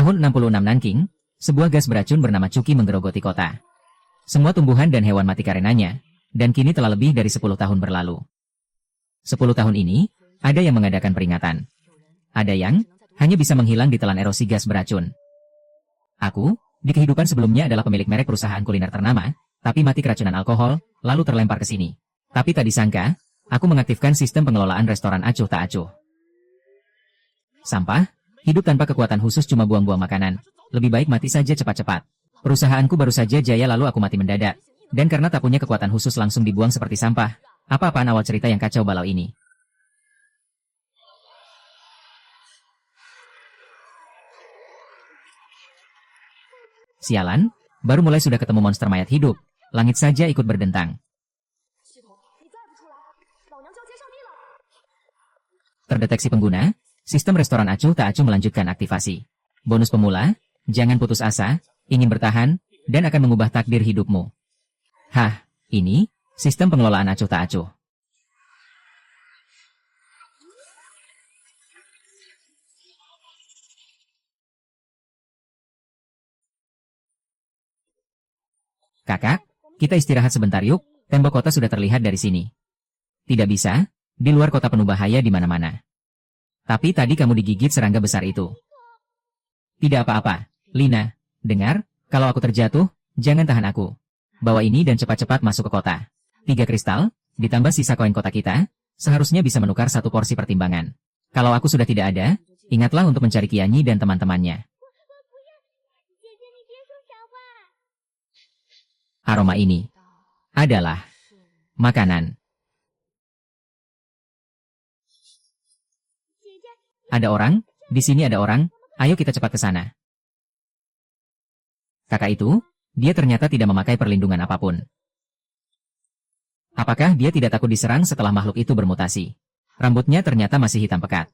Tahun 66 Nanking, sebuah gas beracun bernama Cuki menggerogoti kota. Semua tumbuhan dan hewan mati karenanya, dan kini telah lebih dari 10 tahun berlalu. 10 tahun ini, ada yang mengadakan peringatan. Ada yang hanya bisa menghilang ditelan erosi gas beracun. Aku, di kehidupan sebelumnya adalah pemilik merek perusahaan kuliner ternama, tapi mati keracunan alkohol, lalu terlempar ke sini. Tapi tak disangka, aku mengaktifkan sistem pengelolaan restoran acuh tak acuh. Sampah, hidup tanpa kekuatan khusus cuma buang-buang makanan. Lebih baik mati saja cepat-cepat. Perusahaanku baru saja jaya lalu aku mati mendadak. Dan karena tak punya kekuatan khusus langsung dibuang seperti sampah. Apa-apaan awal cerita yang kacau balau ini? Sialan, baru mulai sudah ketemu monster mayat hidup. Langit saja ikut berdentang. Terdeteksi pengguna, sistem restoran acuh tak acuh melanjutkan aktivasi. Bonus pemula, jangan putus asa, ingin bertahan, dan akan mengubah takdir hidupmu. Hah, ini sistem pengelolaan acuh tak acuh. Kakak, kita istirahat sebentar yuk, tembok kota sudah terlihat dari sini. Tidak bisa, di luar kota penuh bahaya di mana-mana. Tapi tadi kamu digigit serangga besar itu. Tidak apa-apa, Lina. Dengar, kalau aku terjatuh, jangan tahan aku. Bawa ini dan cepat-cepat masuk ke kota. 3 kristal, ditambah sisa koin kota kita, seharusnya bisa menukar 1 porsi pertimbangan. Kalau aku sudah tidak ada, ingatlah untuk mencari Kianyi dan teman-temannya. Aroma ini adalah makanan. Ada orang, di sini ada orang, ayo kita cepat ke sana. Kakak itu, dia ternyata tidak memakai perlindungan apapun. Apakah dia tidak takut diserang setelah makhluk itu bermutasi? Rambutnya ternyata masih hitam pekat.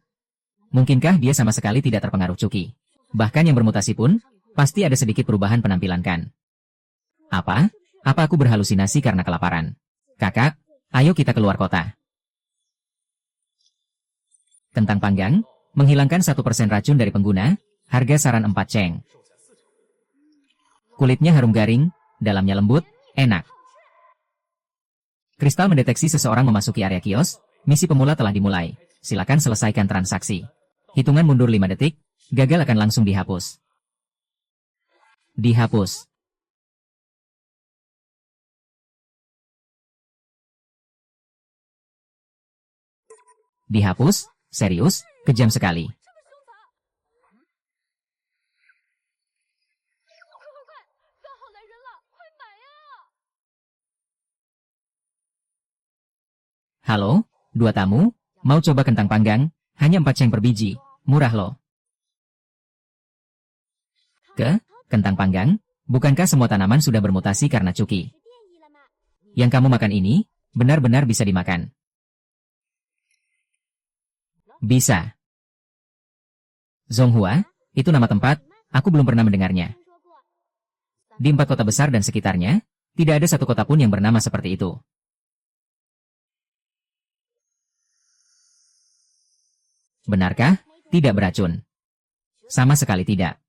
Mungkinkah dia sama sekali tidak terpengaruh Cuki? Bahkan yang bermutasi pun, pasti ada sedikit perubahan penampilan kan? Apa? Apa aku berhalusinasi karena kelaparan? Kakak, ayo kita keluar kota. Kentang panggang, menghilangkan 1% racun dari pengguna, harga saran 4 ceng. Kulitnya harum garing, dalamnya lembut, enak. Kristal mendeteksi seseorang memasuki area kios, misi pemula telah dimulai. Silakan selesaikan transaksi. Hitungan mundur 5 detik, gagal akan langsung dihapus. Dihapus. Dihapus? Serius? Kejam sekali. Halo, 2 tamu, mau coba kentang panggang? Hanya 4 ceng per biji, murah loh. Kentang panggang? Bukankah semua tanaman sudah bermutasi karena Cuki? Yang kamu makan ini, benar-benar bisa dimakan. Bisa. Zonghua, itu nama tempat, aku belum pernah mendengarnya. Di 4 kota besar dan sekitarnya, tidak ada satu kota pun yang bernama seperti itu. Benarkah? Tidak beracun. Sama sekali tidak.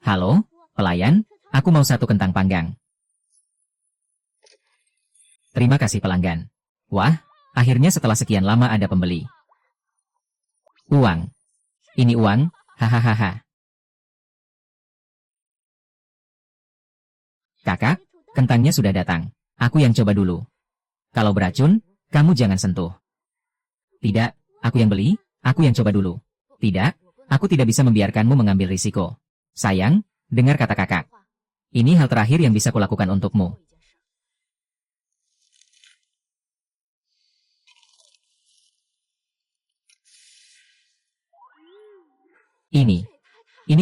Halo, pelayan, aku mau 1 kentang panggang. Terima kasih pelanggan. Wah, akhirnya setelah sekian lama ada pembeli. Uang. Ini uang, hahaha. Kakak, kentangnya sudah datang. Aku yang coba dulu. Kalau beracun, kamu jangan sentuh. Tidak, aku yang beli, aku yang coba dulu. Tidak, aku tidak bisa membiarkanmu mengambil risiko. Sayang, dengar kata kakak. Ini hal terakhir yang bisa kulakukan untukmu. Ini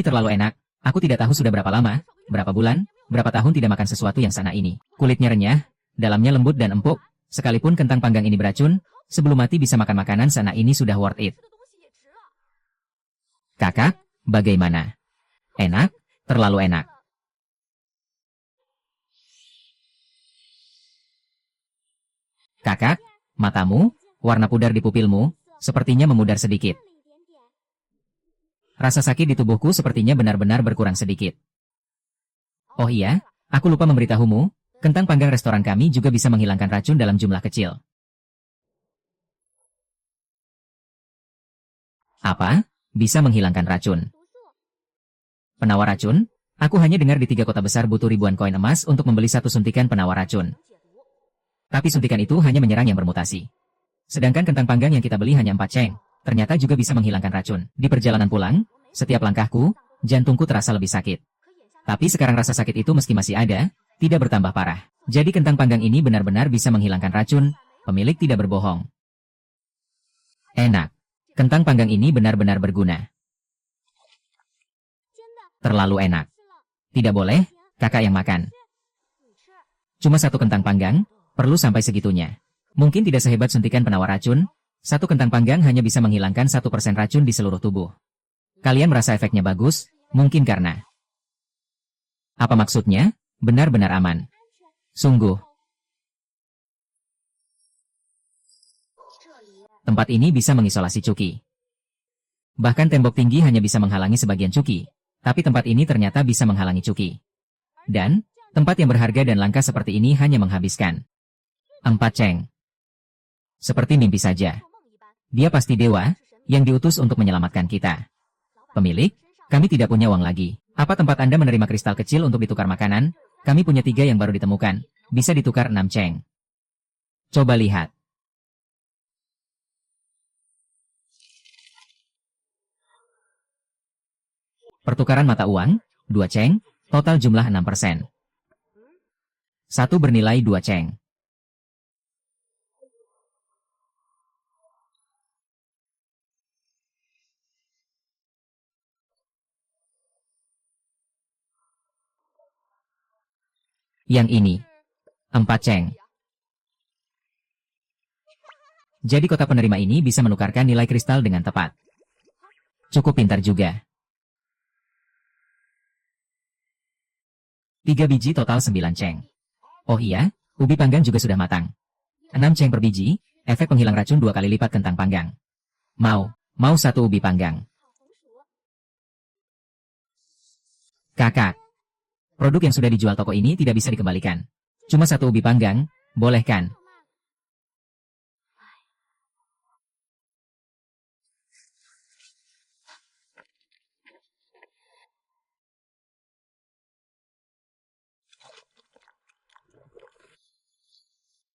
terlalu enak. Aku tidak tahu sudah berapa lama, berapa bulan, berapa tahun tidak makan sesuatu yang sana ini. Kulitnya renyah, dalamnya lembut dan empuk. Sekalipun kentang panggang ini beracun, sebelum mati bisa makan makanan sana ini sudah worth it. Kakak, bagaimana? Enak? Terlalu enak. Kakak, matamu, warna pudar di pupilmu, sepertinya memudar sedikit. Rasa sakit di tubuhku sepertinya benar-benar berkurang sedikit. Oh iya, aku lupa memberitahumu, kentang panggang restoran kami juga bisa menghilangkan racun dalam jumlah kecil. Apa? Bisa menghilangkan racun? Penawar racun? Aku hanya dengar di 3 kota besar butuh ribuan koin emas untuk membeli 1 suntikan penawar racun. Tapi suntikan itu hanya menyerang yang bermutasi. Sedangkan kentang panggang yang kita beli hanya 4 ceng, ternyata juga bisa menghilangkan racun. Di perjalanan pulang, setiap langkahku, jantungku terasa lebih sakit. Tapi sekarang rasa sakit itu meski masih ada, tidak bertambah parah. Jadi kentang panggang ini benar-benar bisa menghilangkan racun, pemilik tidak berbohong. Enak. Kentang panggang ini benar-benar berguna. Terlalu enak. Tidak boleh, kakak yang makan. Cuma 1 kentang panggang, perlu sampai segitunya. Mungkin tidak sehebat suntikan penawar racun, 1 kentang panggang hanya bisa menghilangkan 1% racun di seluruh tubuh. Kalian merasa efeknya bagus, mungkin karena... Apa maksudnya? Benar-benar aman. Sungguh. Tempat ini bisa mengisolasi Cuki. Bahkan tembok tinggi hanya bisa menghalangi sebagian Cuki, tapi tempat ini ternyata bisa menghalangi Cuki. Dan, tempat yang berharga dan langka seperti ini hanya menghabiskan 4 ceng. Seperti mimpi saja. Dia pasti dewa, yang diutus untuk menyelamatkan kita. Pemilik, kami tidak punya uang lagi. Apa tempat Anda menerima kristal kecil untuk ditukar makanan? Kami punya 3 yang baru ditemukan. Bisa ditukar 6 ceng. Coba lihat. Pertukaran mata uang, 2 ceng, total jumlah 6%. 1 bernilai 2 ceng. Yang ini, 4 ceng. Jadi kota penerima ini bisa menukarkan nilai kristal dengan tepat. Cukup pintar juga. 3 biji total 9 ceng. Oh iya, ubi panggang juga sudah matang. 6 ceng per biji, efek penghilang racun 2 kali lipat kentang panggang. Mau 1 ubi panggang. Kakak. Produk yang sudah dijual toko ini tidak bisa dikembalikan. Cuma 1 ubi panggang, boleh kan?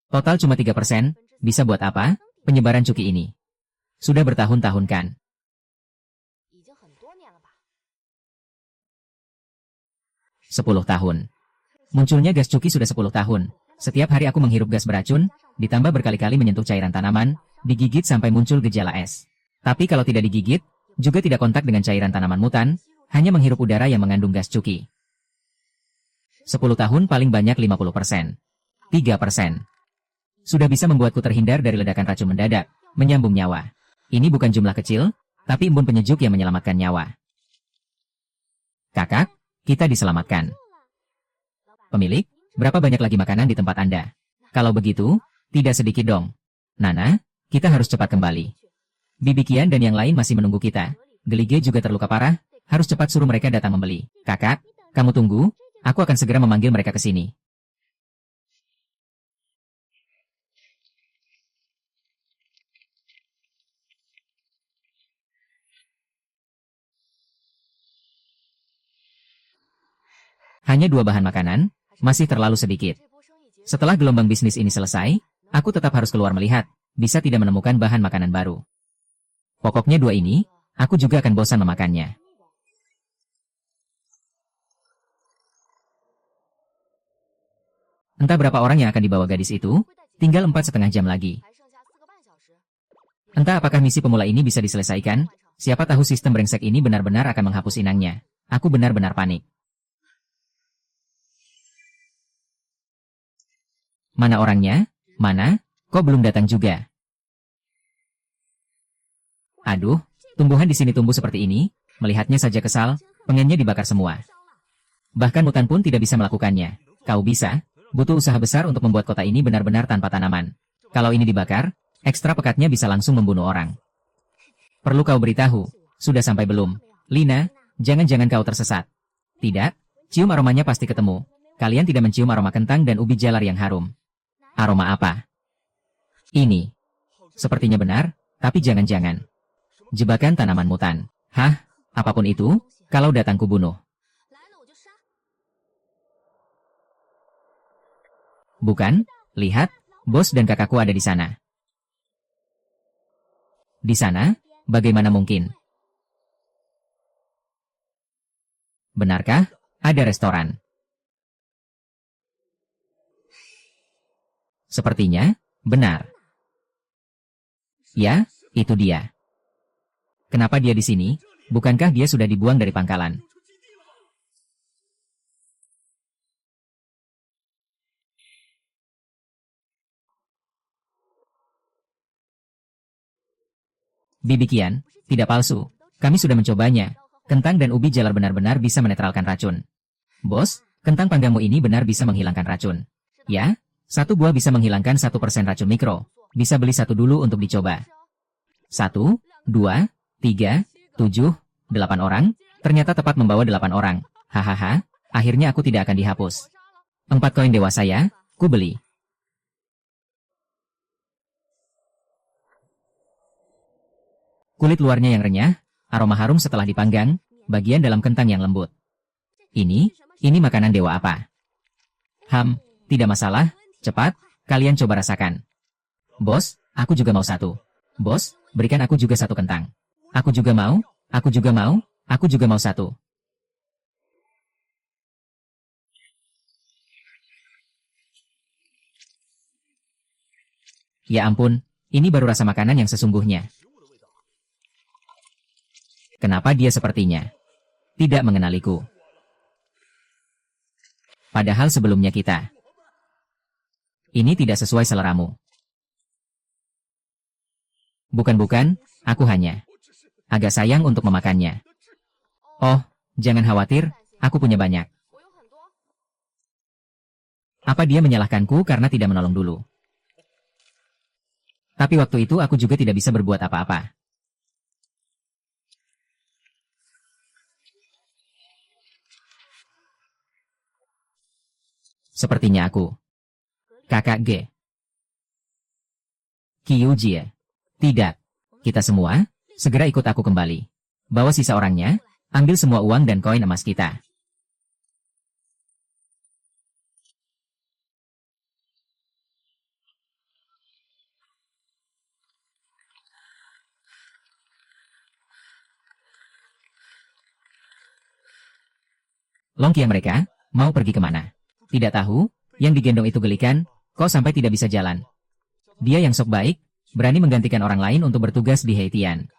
Total cuma 3%, bisa buat apa? Penyebaran Cuki ini. Sudah bertahun-tahun kan? 10 tahun. Munculnya gas Cuki sudah 10 tahun. Setiap hari aku menghirup gas beracun, ditambah berkali-kali menyentuh cairan tanaman, digigit sampai muncul gejala es. Tapi kalau tidak digigit, juga tidak kontak dengan cairan tanaman mutan, hanya menghirup udara yang mengandung gas Cuki. 10 tahun paling banyak 50%. 3%. Sudah bisa membuatku terhindar dari ledakan racun mendadak, menyambung nyawa. Ini bukan jumlah kecil, tapi embun penyejuk yang menyelamatkan nyawa. Kakak, kita diselamatkan. Pemilik, berapa banyak lagi makanan di tempat Anda? Kalau begitu, tidak sedikit dong. Nana, kita harus cepat kembali. Bibi Kian dan yang lain masih menunggu kita. Gelige juga terluka parah, harus cepat suruh mereka datang membeli. Kakak, kamu tunggu, aku akan segera memanggil mereka ke sini. Hanya 2 bahan makanan, masih terlalu sedikit. Setelah gelombang bisnis ini selesai, aku tetap harus keluar melihat, bisa tidak menemukan bahan makanan baru. Pokoknya 2 ini, aku juga akan bosan memakannya. Entah berapa orang yang akan dibawa gadis itu, tinggal 4,5 jam lagi. Entah apakah misi pemula ini bisa diselesaikan, siapa tahu sistem brengsek ini benar-benar akan menghapus inangnya. Aku benar-benar panik. Mana orangnya? Mana? Kok belum datang juga? Aduh, tumbuhan di sini tumbuh seperti ini, melihatnya saja kesal, pengennya dibakar semua. Bahkan hutan pun tidak bisa melakukannya. Kau bisa? Butuh usaha besar untuk membuat kota ini benar-benar tanpa tanaman. Kalau ini dibakar, ekstra pekatnya bisa langsung membunuh orang. Perlu kau beritahu, sudah sampai belum? Lina, jangan-jangan kau tersesat. Tidak, cium aromanya pasti ketemu. Kalian tidak mencium aroma kentang dan ubi jalar yang harum. Aroma apa? Ini. Sepertinya benar, tapi jangan-jangan. Jebakan tanaman mutan. Hah? Apapun itu, kalau datang kubunuh. Bukan, lihat, bos dan kakakku ada di sana. Di sana? Bagaimana mungkin? Benarkah? Ada restoran. Sepertinya, benar. Ya, itu dia. Kenapa dia di sini? Bukankah dia sudah dibuang dari pangkalan? Bibikian, tidak palsu. Kami sudah mencobanya. Kentang dan ubi jalar benar-benar bisa menetralkan racun. Bos, kentang panggangmu ini benar bisa menghilangkan racun. Ya, satu buah bisa menghilangkan 1% racun mikro. Bisa beli satu dulu untuk dicoba. 1, 2, 3, 7, 8 orang. Ternyata tepat membawa 8 orang. Hahaha, akhirnya aku tidak akan dihapus. 4 koin dewasa ya, ku beli. Kulit luarnya yang renyah, aroma harum setelah dipanggang, bagian dalam kentang yang lembut. Ini makanan dewa apa? Tidak masalah, cepat, kalian coba rasakan. Bos, aku juga mau satu. Bos, berikan aku juga satu kentang. Aku juga mau, aku juga mau, aku juga mau satu. Ya ampun, ini baru rasa makanan yang sesungguhnya. Kenapa dia sepertinya tidak mengenaliku? Padahal sebelumnya kita. Ini tidak sesuai seleramu. Bukan, aku hanya agak sayang untuk memakannya. Oh, jangan khawatir, aku punya banyak. Apa dia menyalahkanku karena tidak menolong dulu? Tapi waktu itu aku juga tidak bisa berbuat apa-apa. Sepertinya aku. Kakak G. Kyujie. Tidak. Kita semua, segera ikut aku kembali. Bawa sisa orangnya, ambil semua uang dan koin emas kita. Longkia mereka, mau pergi kemana? Tidak tahu, yang digendong itu gelikan, kok sampai tidak bisa jalan. Dia yang sok baik, berani menggantikan orang lain untuk bertugas di Haitian.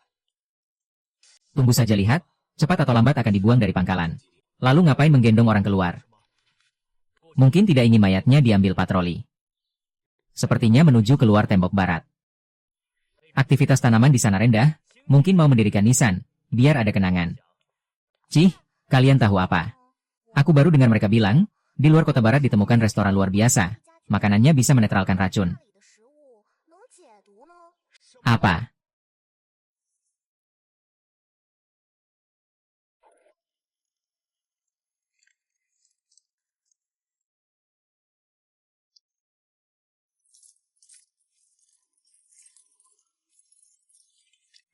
Tunggu saja lihat, cepat atau lambat akan dibuang dari pangkalan. Lalu ngapain menggendong orang keluar? Mungkin tidak ingin mayatnya diambil patroli. Sepertinya menuju keluar tembok barat. Aktivitas tanaman di sana rendah, mungkin mau mendirikan nisan, biar ada kenangan. Cih, kalian tahu apa? Aku baru dengar mereka bilang, di luar kota barat ditemukan restoran luar biasa. Makanannya bisa menetralkan racun. Apa?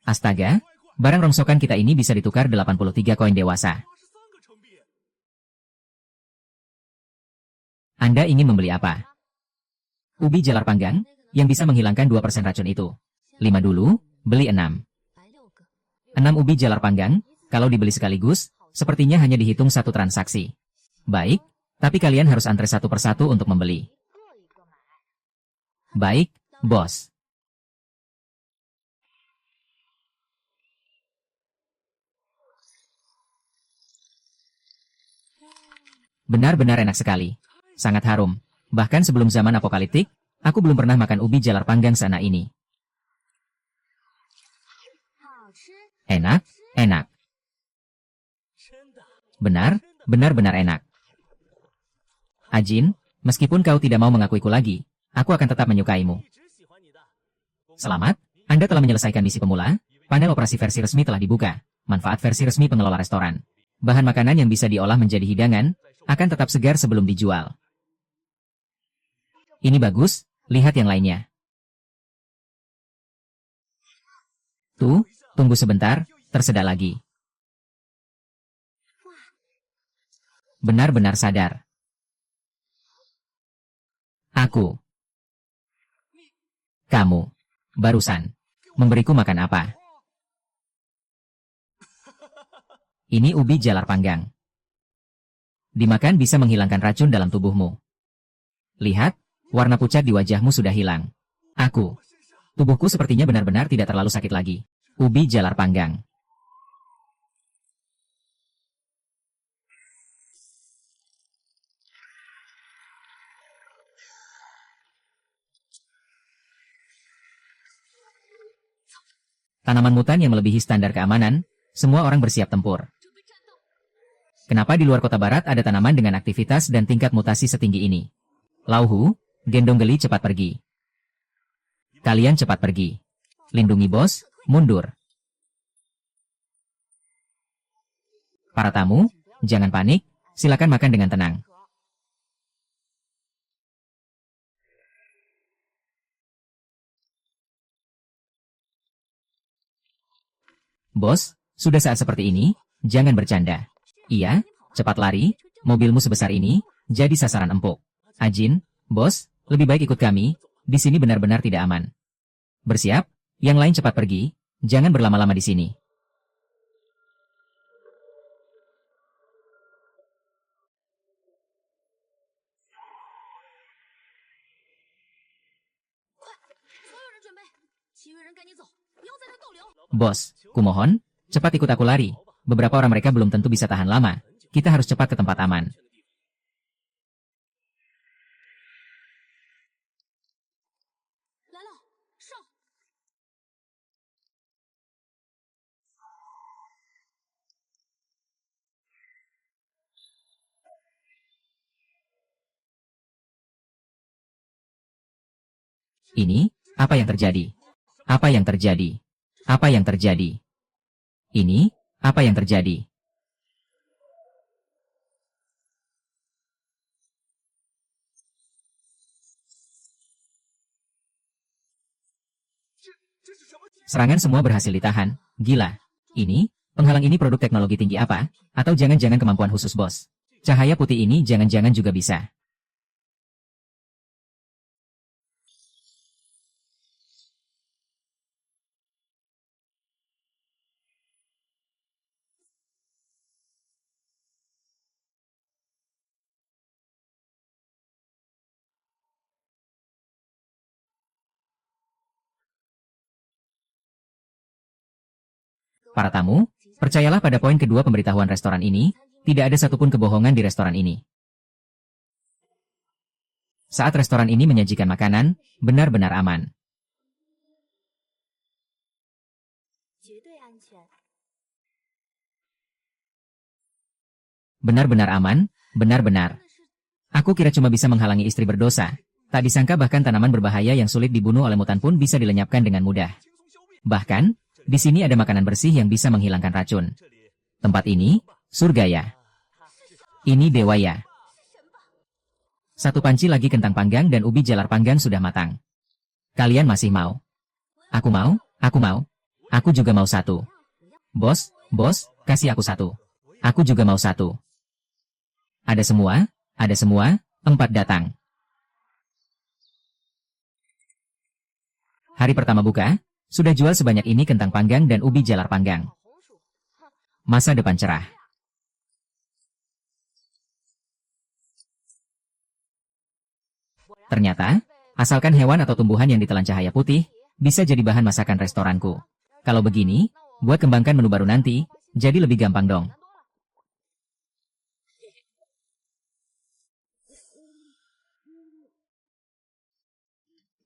Astaga, barang rongsokan kita ini bisa ditukar 83 koin dewasa. Anda ingin membeli apa? Ubi jalar panggang, yang bisa menghilangkan 2% racun itu. 5 dulu, beli 6. 6 ubi jalar panggang, kalau dibeli sekaligus, sepertinya hanya dihitung satu transaksi. Baik, tapi kalian harus antre satu persatu untuk membeli. Baik, bos. Benar-benar enak sekali. Sangat harum. Bahkan sebelum zaman apokaliptik, aku belum pernah makan ubi jalar panggang sana ini. Enak, enak. Benar-benar enak. Ajin, meskipun kau tidak mau mengakuiku lagi, aku akan tetap menyukaimu. Selamat, Anda telah menyelesaikan misi pemula. Panel operasi versi resmi telah dibuka. Manfaat versi resmi pengelola restoran. Bahan makanan yang bisa diolah menjadi hidangan, akan tetap segar sebelum dijual. Ini bagus, lihat yang lainnya. Tuh, tunggu sebentar, tersedak lagi. Benar-benar sadar. Aku. Kamu. Barusan. Memberiku makan apa? Ini ubi jalar panggang. Dimakan bisa menghilangkan racun dalam tubuhmu. Lihat, warna pucat di wajahmu sudah hilang. Aku. Tubuhku sepertinya benar-benar tidak terlalu sakit lagi. Ubi jalar panggang. Tanaman mutan yang melebihi standar keamanan, semua orang bersiap tempur. Kenapa di luar kota barat ada tanaman dengan aktivitas dan tingkat mutasi setinggi ini? Lauhu, gendong geli cepat pergi. Kalian cepat pergi. Lindungi bos, mundur. Para tamu, jangan panik, silakan makan dengan tenang. Bos, sudah saat seperti ini, jangan bercanda. Iya, cepat lari, mobilmu sebesar ini, jadi sasaran empuk. Ajin, bos, lebih baik ikut kami, di sini benar-benar tidak aman. Bersiap, yang lain cepat pergi, jangan berlama-lama di sini. Bos, kumohon, cepat ikut aku lari. Beberapa orang mereka belum tentu bisa tahan lama. Kita harus cepat ke tempat aman. Ini, apa yang terjadi? Apa yang terjadi? Apa yang terjadi? Ini, apa yang terjadi? Serangan semua berhasil ditahan. Gila. Ini, penghalang ini produk teknologi tinggi apa? Atau jangan-jangan kemampuan khusus bos? Cahaya putih ini jangan-jangan juga bisa. Para tamu, percayalah pada poin kedua pemberitahuan restoran ini, tidak ada satupun kebohongan di restoran ini. Saat restoran ini menyajikan makanan, benar-benar aman. Benar-benar aman, benar-benar. Aku kira cuma bisa menghalangi istri berdosa. Tak disangka bahkan tanaman berbahaya yang sulit dibunuh oleh mutan pun bisa dilenyapkan dengan mudah. Bahkan, di sini ada makanan bersih yang bisa menghilangkan racun. Tempat ini, surga ya. Ini dewa ya. Satu panci lagi kentang panggang dan ubi jalar panggang sudah matang. Kalian masih mau? Aku mau, aku mau. Aku juga mau satu. Bos, kasih aku satu. Aku juga mau satu. Ada semua, 4 datang. Hari pertama buka, sudah jual sebanyak ini kentang panggang dan ubi jalar panggang. Masa depan cerah. Ternyata, asalkan hewan atau tumbuhan yang ditelan cahaya putih, bisa jadi bahan masakan restoranku. Kalau begini, buat kembangkan menu baru nanti, jadi lebih gampang dong.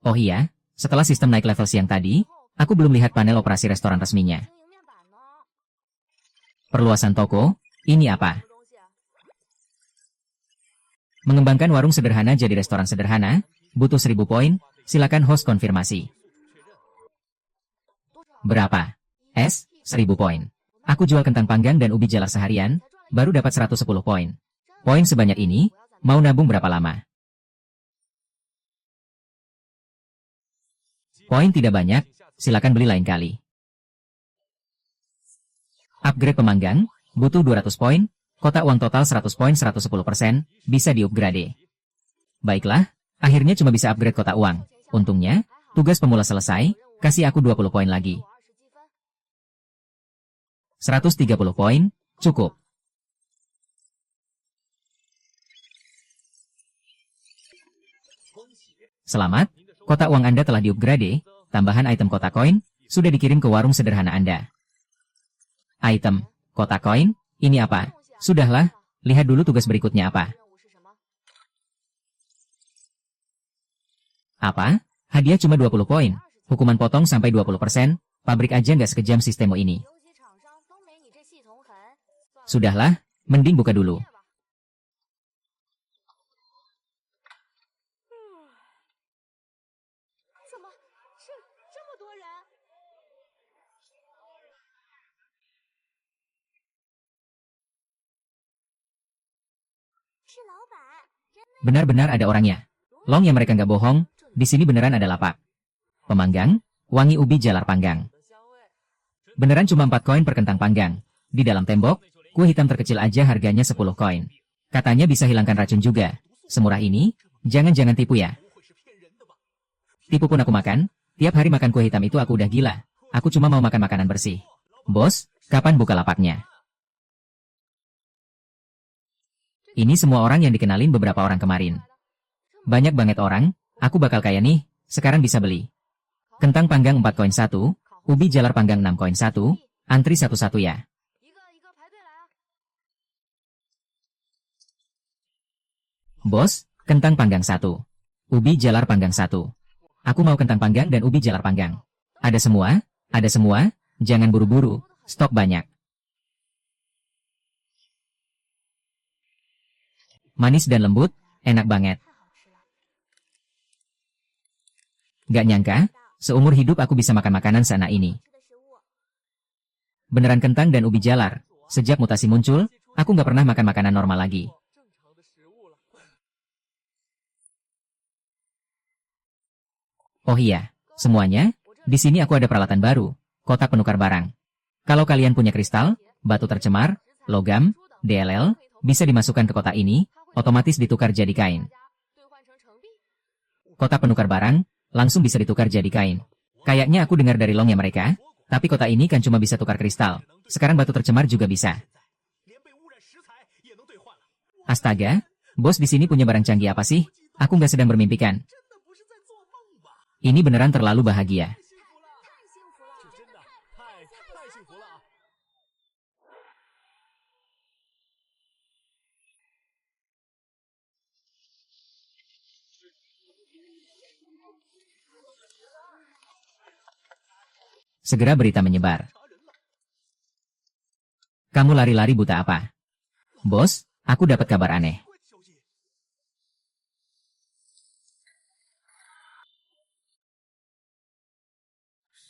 Oh iya, setelah sistem naik level siang tadi, aku belum lihat panel operasi restoran resminya. Perluasan toko, ini apa? Mengembangkan warung sederhana jadi restoran sederhana, butuh 1000 poin, silakan host konfirmasi. Berapa? 1000 poin. Aku jual kentang panggang dan ubi jalar seharian, baru dapat 110 poin. Poin sebanyak ini, mau nabung berapa lama? Poin tidak banyak, silakan beli lain kali. Upgrade pemanggang, butuh 200 poin, kotak uang total 100 poin 110%, bisa di-upgrade. Baiklah, akhirnya cuma bisa upgrade kotak uang. Untungnya, tugas pemula selesai, kasih aku 20 poin lagi. 130 poin, cukup. Selamat, kotak uang Anda telah di-upgrade, tambahan item kotak koin, sudah dikirim ke warung sederhana Anda. Item, kotak koin, ini apa? Sudahlah, lihat dulu tugas berikutnya apa. Apa? Hadiah cuma 20 poin, hukuman potong sampai 20%, pabrik aja nggak sekejam sistemo ini. Sudahlah, mending buka dulu. Benar-benar ada orangnya. Long yang mereka nggak bohong, di sini beneran ada lapak. Pemanggang, wangi ubi jalar panggang. Beneran cuma 4 koin per kentang panggang. Di dalam tembok, kue hitam terkecil aja harganya 10 koin. Katanya bisa hilangkan racun juga. Semurah ini, jangan-jangan tipu ya. Tipu pun aku makan, tiap hari makan kue hitam itu aku udah gila. Aku cuma mau makan makanan bersih. Bos, kapan buka lapaknya? Ini semua orang yang dikenalin beberapa orang kemarin. Banyak banget orang, aku bakal kaya nih, sekarang bisa beli. Kentang panggang 4 koin 1, ubi jalar panggang 6 koin 1, antri satu-satu ya. Bos, kentang panggang 1, ubi jalar panggang 1. Aku mau kentang panggang dan ubi jalar panggang. Ada semua, jangan buru-buru, stok banyak. Manis dan lembut, enak banget. Gak nyangka, seumur hidup aku bisa makan makanan seenak ini. Beneran kentang dan ubi jalar. Sejak mutasi muncul, aku gak pernah makan makanan normal lagi. Oh iya, semuanya, di sini aku ada peralatan baru, kotak penukar barang. Kalau kalian punya kristal, batu tercemar, logam, DLL, bisa dimasukkan ke kotak ini, otomatis ditukar jadi kain. Kotak penukar barang, langsung bisa ditukar jadi kain. Kayaknya aku dengar dari longnya mereka, tapi kotak ini kan cuma bisa tukar kristal. Sekarang batu tercemar juga bisa. Astaga, bos di sini punya barang canggih apa sih? Aku nggak sedang bermimpikan. Ini beneran terlalu bahagia. Segera berita menyebar. Kamu lari-lari buta apa? Bos, aku dapat kabar aneh.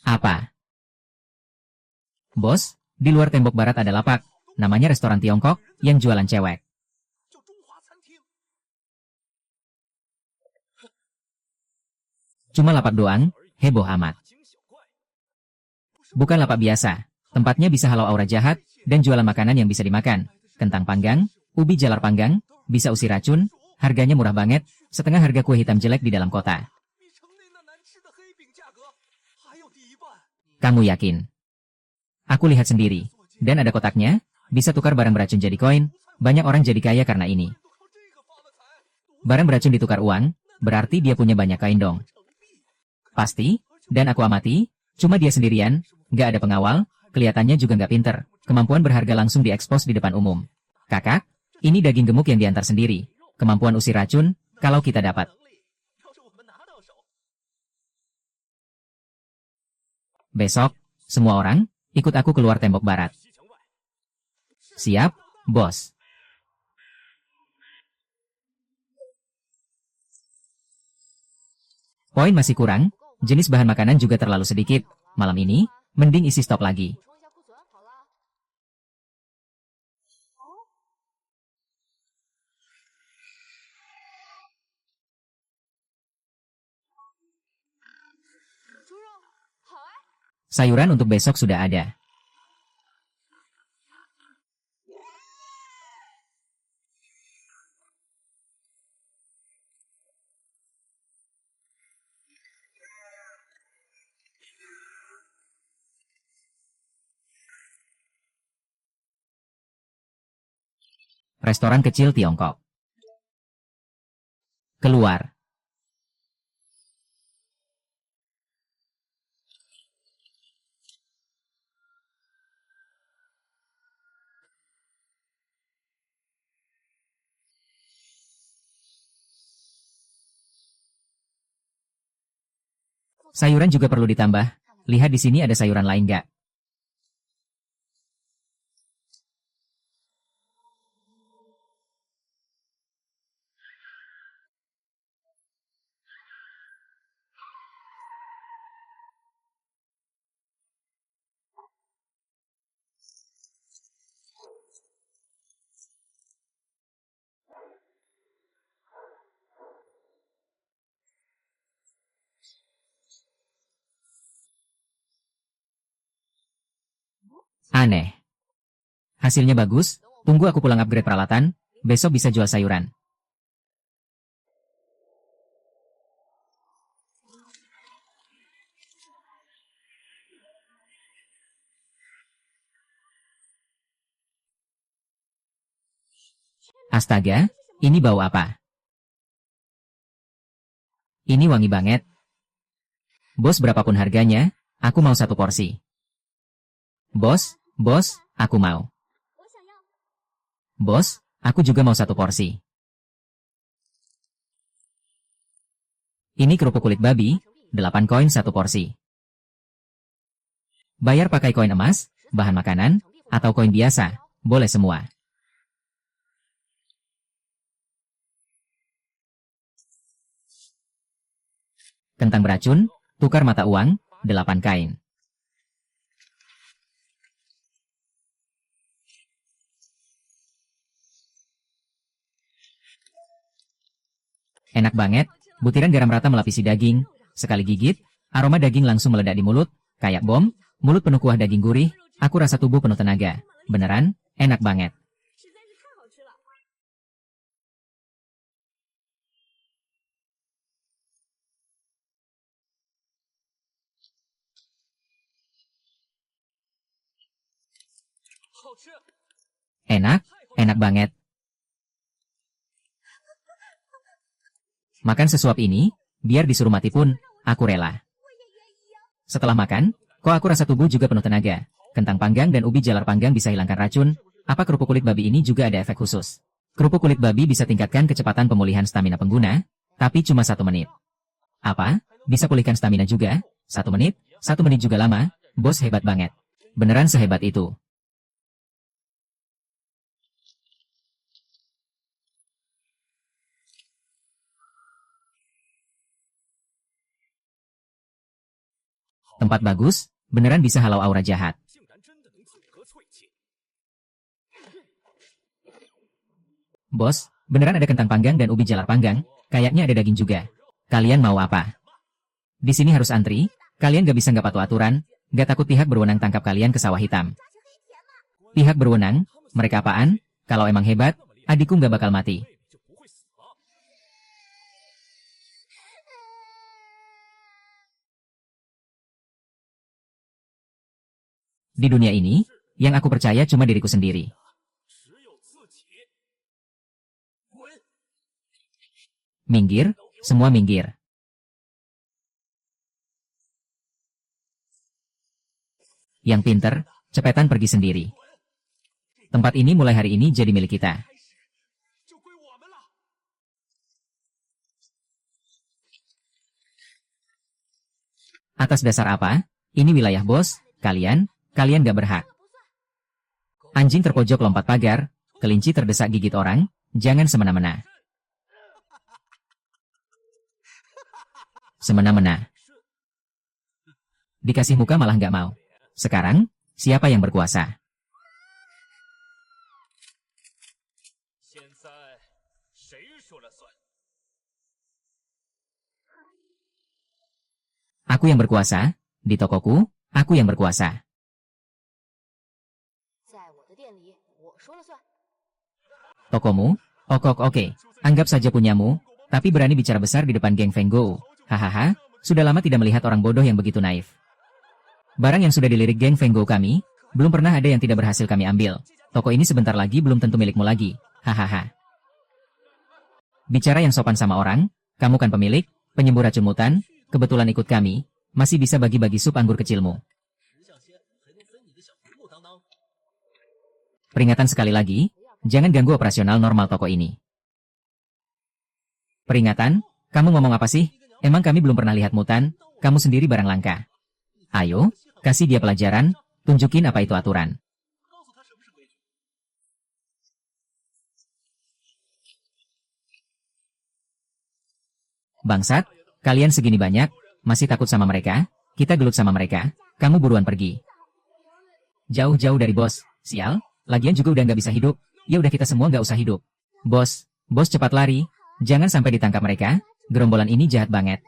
Apa? Bos, di luar tembok barat ada lapak. Namanya restoran Tiongkok, yang jualan cewek. Cuma lapak doang, heboh amat. Bukan lapak biasa. Tempatnya bisa halau aura jahat, dan jualan makanan yang bisa dimakan. Kentang panggang, ubi jalar panggang, bisa usir racun, harganya murah banget, setengah harga kue hitam jelek di dalam kota. Kamu yakin? Aku lihat sendiri. Dan ada kotaknya, bisa tukar barang beracun jadi koin, banyak orang jadi kaya karena ini. Barang beracun ditukar uang, berarti dia punya banyak kain dong. Pasti, dan aku amati, cuma dia sendirian, gak ada pengawal, kelihatannya juga gak pinter, kemampuan berharga langsung diekspos di depan umum. Kakak, ini daging gemuk yang diantar sendiri, kemampuan usir racun, kalau kita dapat. Besok, semua orang, ikut aku keluar tembok barat. Siap, bos. Poin masih kurang, jenis bahan makanan juga terlalu sedikit. Malam ini, Mending isi stok lagi. Sayuran untuk besok sudah ada. Restoran kecil Tiongkok. Keluar. Sayuran juga perlu ditambah. Lihat di sini ada sayuran lain nggak? Aneh. Hasilnya bagus, tunggu aku pulang upgrade peralatan, besok bisa jual sayuran. Astaga, ini bau apa? Ini wangi banget. Bos, berapapun harganya, aku mau 1 porsi. Bos, aku mau. Bos, aku juga mau 1 porsi. Ini kerupuk kulit babi, 8 koin 1 porsi. Bayar pakai koin emas, bahan makanan, atau koin biasa, boleh semua. Kentang beracun, tukar mata uang, 8 kain. Enak banget, butiran garam rata melapisi daging, sekali gigit, aroma daging langsung meledak di mulut, kayak bom, mulut penuh kuah daging gurih, aku rasa tubuh penuh tenaga. Beneran, enak banget. Enak banget. Makan sesuap ini, biar disuruh mati pun, aku rela. Setelah makan, kok aku rasa tubuh juga penuh tenaga. Kentang panggang dan ubi jalar panggang bisa hilangkan racun, apa kerupuk kulit babi ini juga ada efek khusus. Kerupuk kulit babi bisa tingkatkan kecepatan pemulihan stamina pengguna, tapi cuma 1 menit. Apa? Bisa pulihkan stamina juga? 1 menit? 1 menit juga lama? Bos hebat banget. Beneran sehebat itu. Tempat bagus, beneran bisa halau aura jahat. Bos, beneran ada kentang panggang dan ubi jalar panggang, kayaknya ada daging juga. Kalian mau apa? Di sini harus antri, kalian gak bisa gak patuh aturan, gak takut pihak berwenang tangkap kalian ke sawah hitam. Pihak berwenang, mereka apaan? Kalau emang hebat, adikku gak bakal mati. Di dunia ini, yang aku percaya cuma diriku sendiri. Minggir, semua minggir. Yang pinter, cepetan pergi sendiri. Tempat ini mulai hari ini jadi milik kita. Atas dasar apa? Ini wilayah bos, kalian gak berhak. Anjing terpojok lompat pagar, kelinci terdesak gigit orang, jangan semena-mena. Semena-mena. Dikasih muka malah nggak mau. Sekarang, siapa yang berkuasa? Aku yang berkuasa, di tokoku, aku yang berkuasa. Tokomu? Oke. Anggap saja punyamu, tapi berani bicara besar di depan geng Fenggo. Hahaha, sudah lama tidak melihat orang bodoh yang begitu naif. Barang yang sudah dilirik geng Fenggo kami, belum pernah ada yang tidak berhasil kami ambil. Toko ini sebentar lagi belum tentu milikmu lagi. Hahaha. Bicara yang sopan sama orang, kamu kan pemilik, penyembur racun mutan, kebetulan ikut kami, masih bisa bagi-bagi sup anggur kecilmu. Peringatan sekali lagi, jangan ganggu operasional normal toko ini. Peringatan, kamu ngomong apa sih? Emang kami belum pernah lihat mutan, kamu sendiri barang langka. Ayo, kasih dia pelajaran, tunjukin apa itu aturan. Bangsat, kalian segini banyak, masih takut sama mereka? Kita gelut sama mereka, kamu buruan pergi. Jauh-jauh dari bos, sial, lagian juga udah nggak bisa hidup, ya udah kita semua nggak usah hidup. Bos cepat lari, jangan sampai ditangkap mereka, gerombolan ini jahat banget.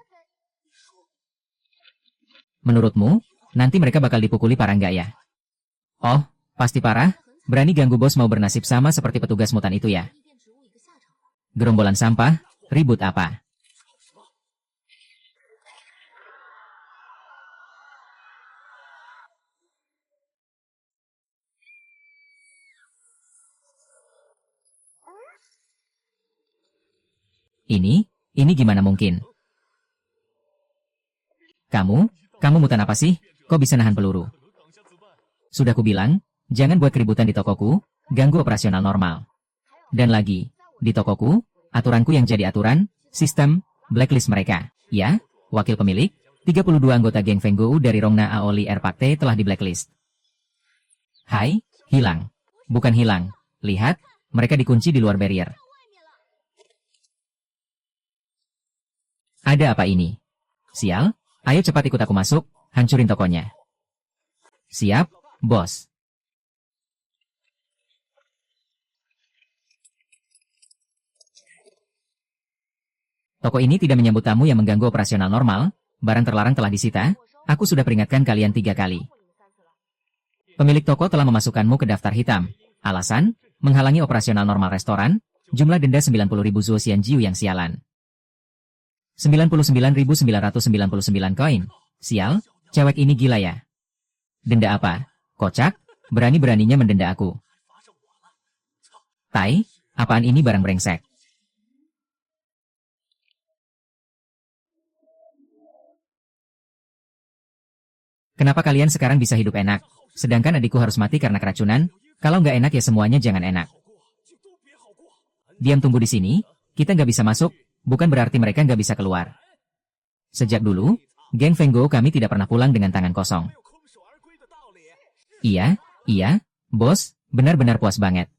Menurutmu, nanti mereka bakal dipukuli parah nggak ya? Oh, pasti parah, berani ganggu bos mau bernasib sama seperti petugas mutan itu ya. Gerombolan sampah, ribut apa? Ini gimana mungkin? Kamu mutan apa sih? Kok bisa nahan peluru? Sudah kubilang, jangan buat keributan di tokoku, ganggu operasional normal. Dan lagi, di tokoku, aturanku yang jadi aturan, sistem, blacklist mereka. Ya, wakil pemilik, 32 anggota geng Fenggo dari Rongna Aoli Erpakte telah di blacklist. Hai, hilang. Bukan hilang, lihat, mereka dikunci di luar barrier. Ada apa ini? Sial, ayo cepat ikut aku masuk, hancurin tokonya. Siap, bos. Toko ini tidak menyambut tamu yang mengganggu operasional normal, barang terlarang telah disita, aku sudah peringatkan kalian 3 kali. Pemilik toko telah memasukkanmu ke daftar hitam. Alasan, menghalangi operasional normal restoran, jumlah denda 90.000 zuosian jiu yang sialan. 99.999 koin. Sial, cewek ini gila ya. Denda apa? Kocak, berani-beraninya mendenda aku. Tai, apaan ini barang brengsek? Kenapa kalian sekarang bisa hidup enak? Sedangkan adikku harus mati karena keracunan, kalau nggak enak ya semuanya jangan enak. Diam tunggu di sini, kita nggak bisa masuk, bukan berarti mereka nggak bisa keluar. Sejak dulu, geng Fenggo kami tidak pernah pulang dengan tangan kosong. Iya, bos, benar-benar puas banget.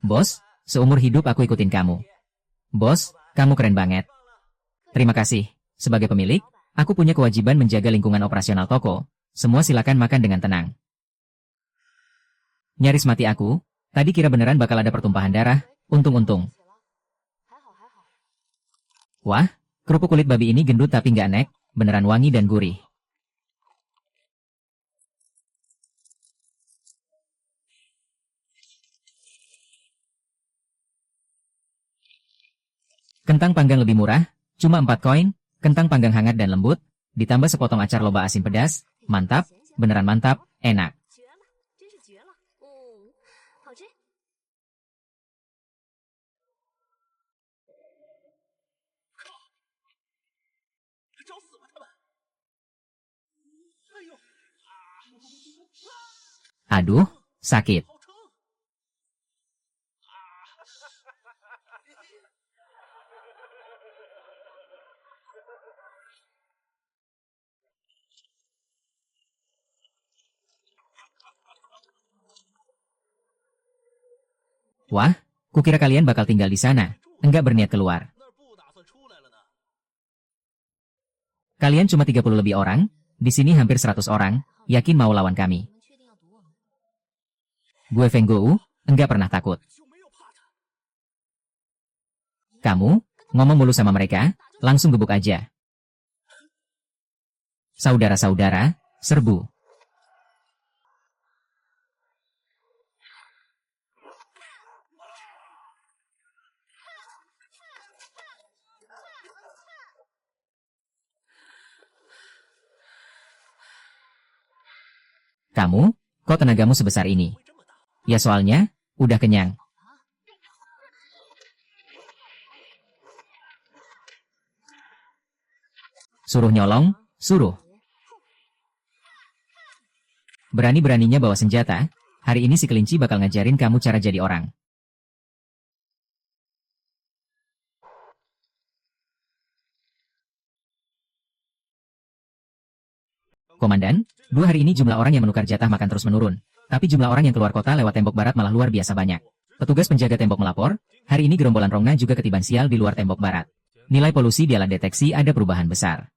Bos, seumur hidup aku ikutin kamu. Bos, kamu keren banget. Terima kasih. Sebagai pemilik, aku punya kewajiban menjaga lingkungan operasional toko. Semua silakan makan dengan tenang. Nyaris mati aku, tadi kira beneran bakal ada pertumpahan darah, untung-untung. Wah, kerupuk kulit babi ini gendut tapi nggak nek, beneran wangi dan gurih. Kentang panggang lebih murah, cuma 4 koin, kentang panggang hangat dan lembut, ditambah sepotong acar loba asin pedas, mantap, beneran mantap, enak. Aduh, sakit. Wah, Kukira kalian bakal tinggal di sana, enggak berniat keluar. Kalian cuma 30 lebih orang, di sini hampir 100 orang, yakin mau lawan kami? Gue Feng Gou, enggak pernah takut. Kamu, ngomong mulu sama mereka, langsung gebuk aja. Saudara-saudara, serbu. Kamu, kok tenagamu sebesar ini? Ya soalnya, udah kenyang. Suruh nyolong, suruh. Berani-beraninya bawa senjata, hari ini si kelinci bakal ngajarin kamu cara jadi orang. Komandan, 2 hari ini jumlah orang yang menukar jatah makan terus menurun. Tapi jumlah orang yang keluar kota lewat tembok barat malah luar biasa banyak. Petugas penjaga tembok melapor, hari ini gerombolan Rongna juga ketiban sial di luar tembok barat. Nilai polusi di alat deteksi ada perubahan besar.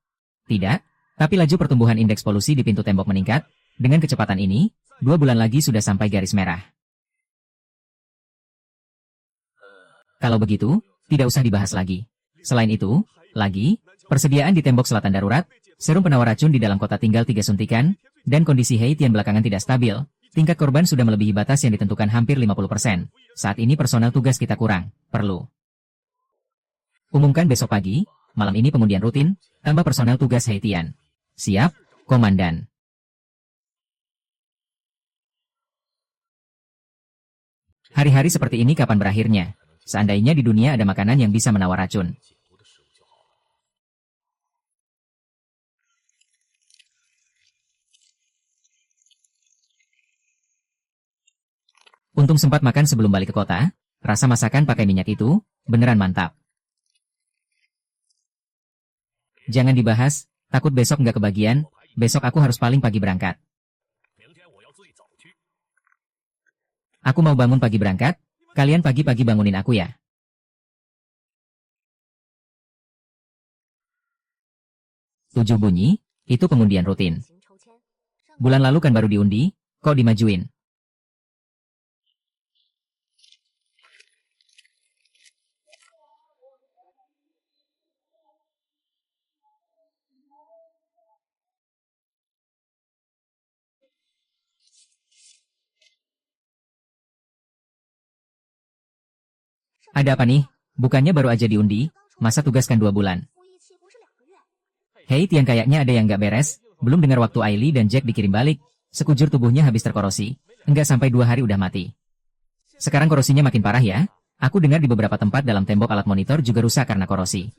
Tidak, tapi laju pertumbuhan indeks polusi di pintu tembok meningkat. Dengan kecepatan ini, 2 bulan lagi sudah sampai garis merah. Kalau begitu, tidak usah dibahas lagi. Selain itu, persediaan di tembok selatan darurat, serum penawar racun di dalam kota tinggal 3 suntikan, dan kondisi Haitian belakangan tidak stabil. Tingkat korban sudah melebihi batas yang ditentukan hampir 50%. Saat ini personel tugas kita kurang, perlu. Umumkan besok pagi, malam ini pengundian rutin, tambah personel tugas Haitian. Siap, Komandan. Hari-hari seperti ini kapan berakhirnya? Seandainya di dunia ada makanan yang bisa menawar racun. Untung sempat makan sebelum balik ke kota, rasa masakan pakai minyak itu, beneran mantap. Jangan dibahas, takut besok nggak kebagian, besok aku harus paling pagi berangkat. Aku mau bangun pagi berangkat, kalian pagi-pagi bangunin aku ya. Tujuh bunyi, itu pengundian rutin. Bulan lalu kan baru diundi, kok dimajuin? Ada apa nih? Bukannya baru aja diundi, masa tugaskan 2 bulan? Hei Tian, kayaknya ada yang nggak beres, belum dengar waktu Ailey dan Jack dikirim balik, sekujur tubuhnya habis terkorosi, enggak sampai 2 hari udah mati. Sekarang korosinya makin parah ya, aku dengar di beberapa tempat dalam tembok alat monitor juga rusak karena korosi.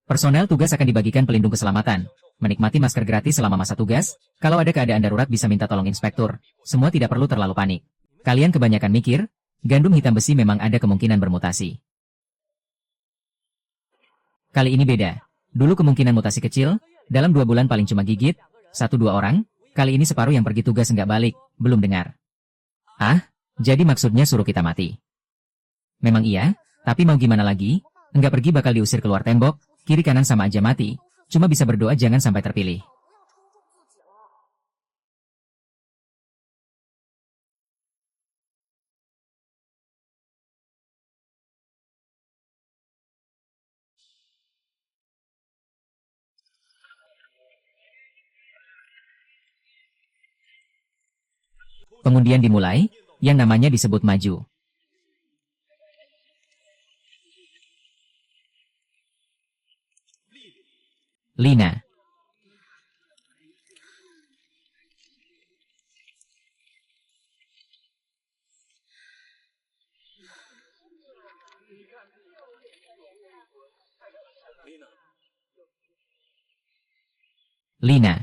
Personel tugas akan dibagikan pelindung keselamatan, menikmati masker gratis selama masa tugas, kalau ada keadaan darurat bisa minta tolong inspektur, semua tidak perlu terlalu panik. Kalian kebanyakan mikir, gandum hitam besi memang ada kemungkinan bermutasi. Kali ini beda. Dulu kemungkinan mutasi kecil, dalam 2 bulan paling cuma gigit, 1-2 orang, kali ini separuh yang pergi tugas nggak balik, belum dengar. Ah, jadi maksudnya suruh kita mati. Memang iya, tapi mau gimana lagi, nggak pergi bakal diusir keluar tembok, kiri kanan sama aja mati, cuma bisa berdoa jangan sampai terpilih. Pengundian dimulai, yang namanya disebut maju. Lina. Lina.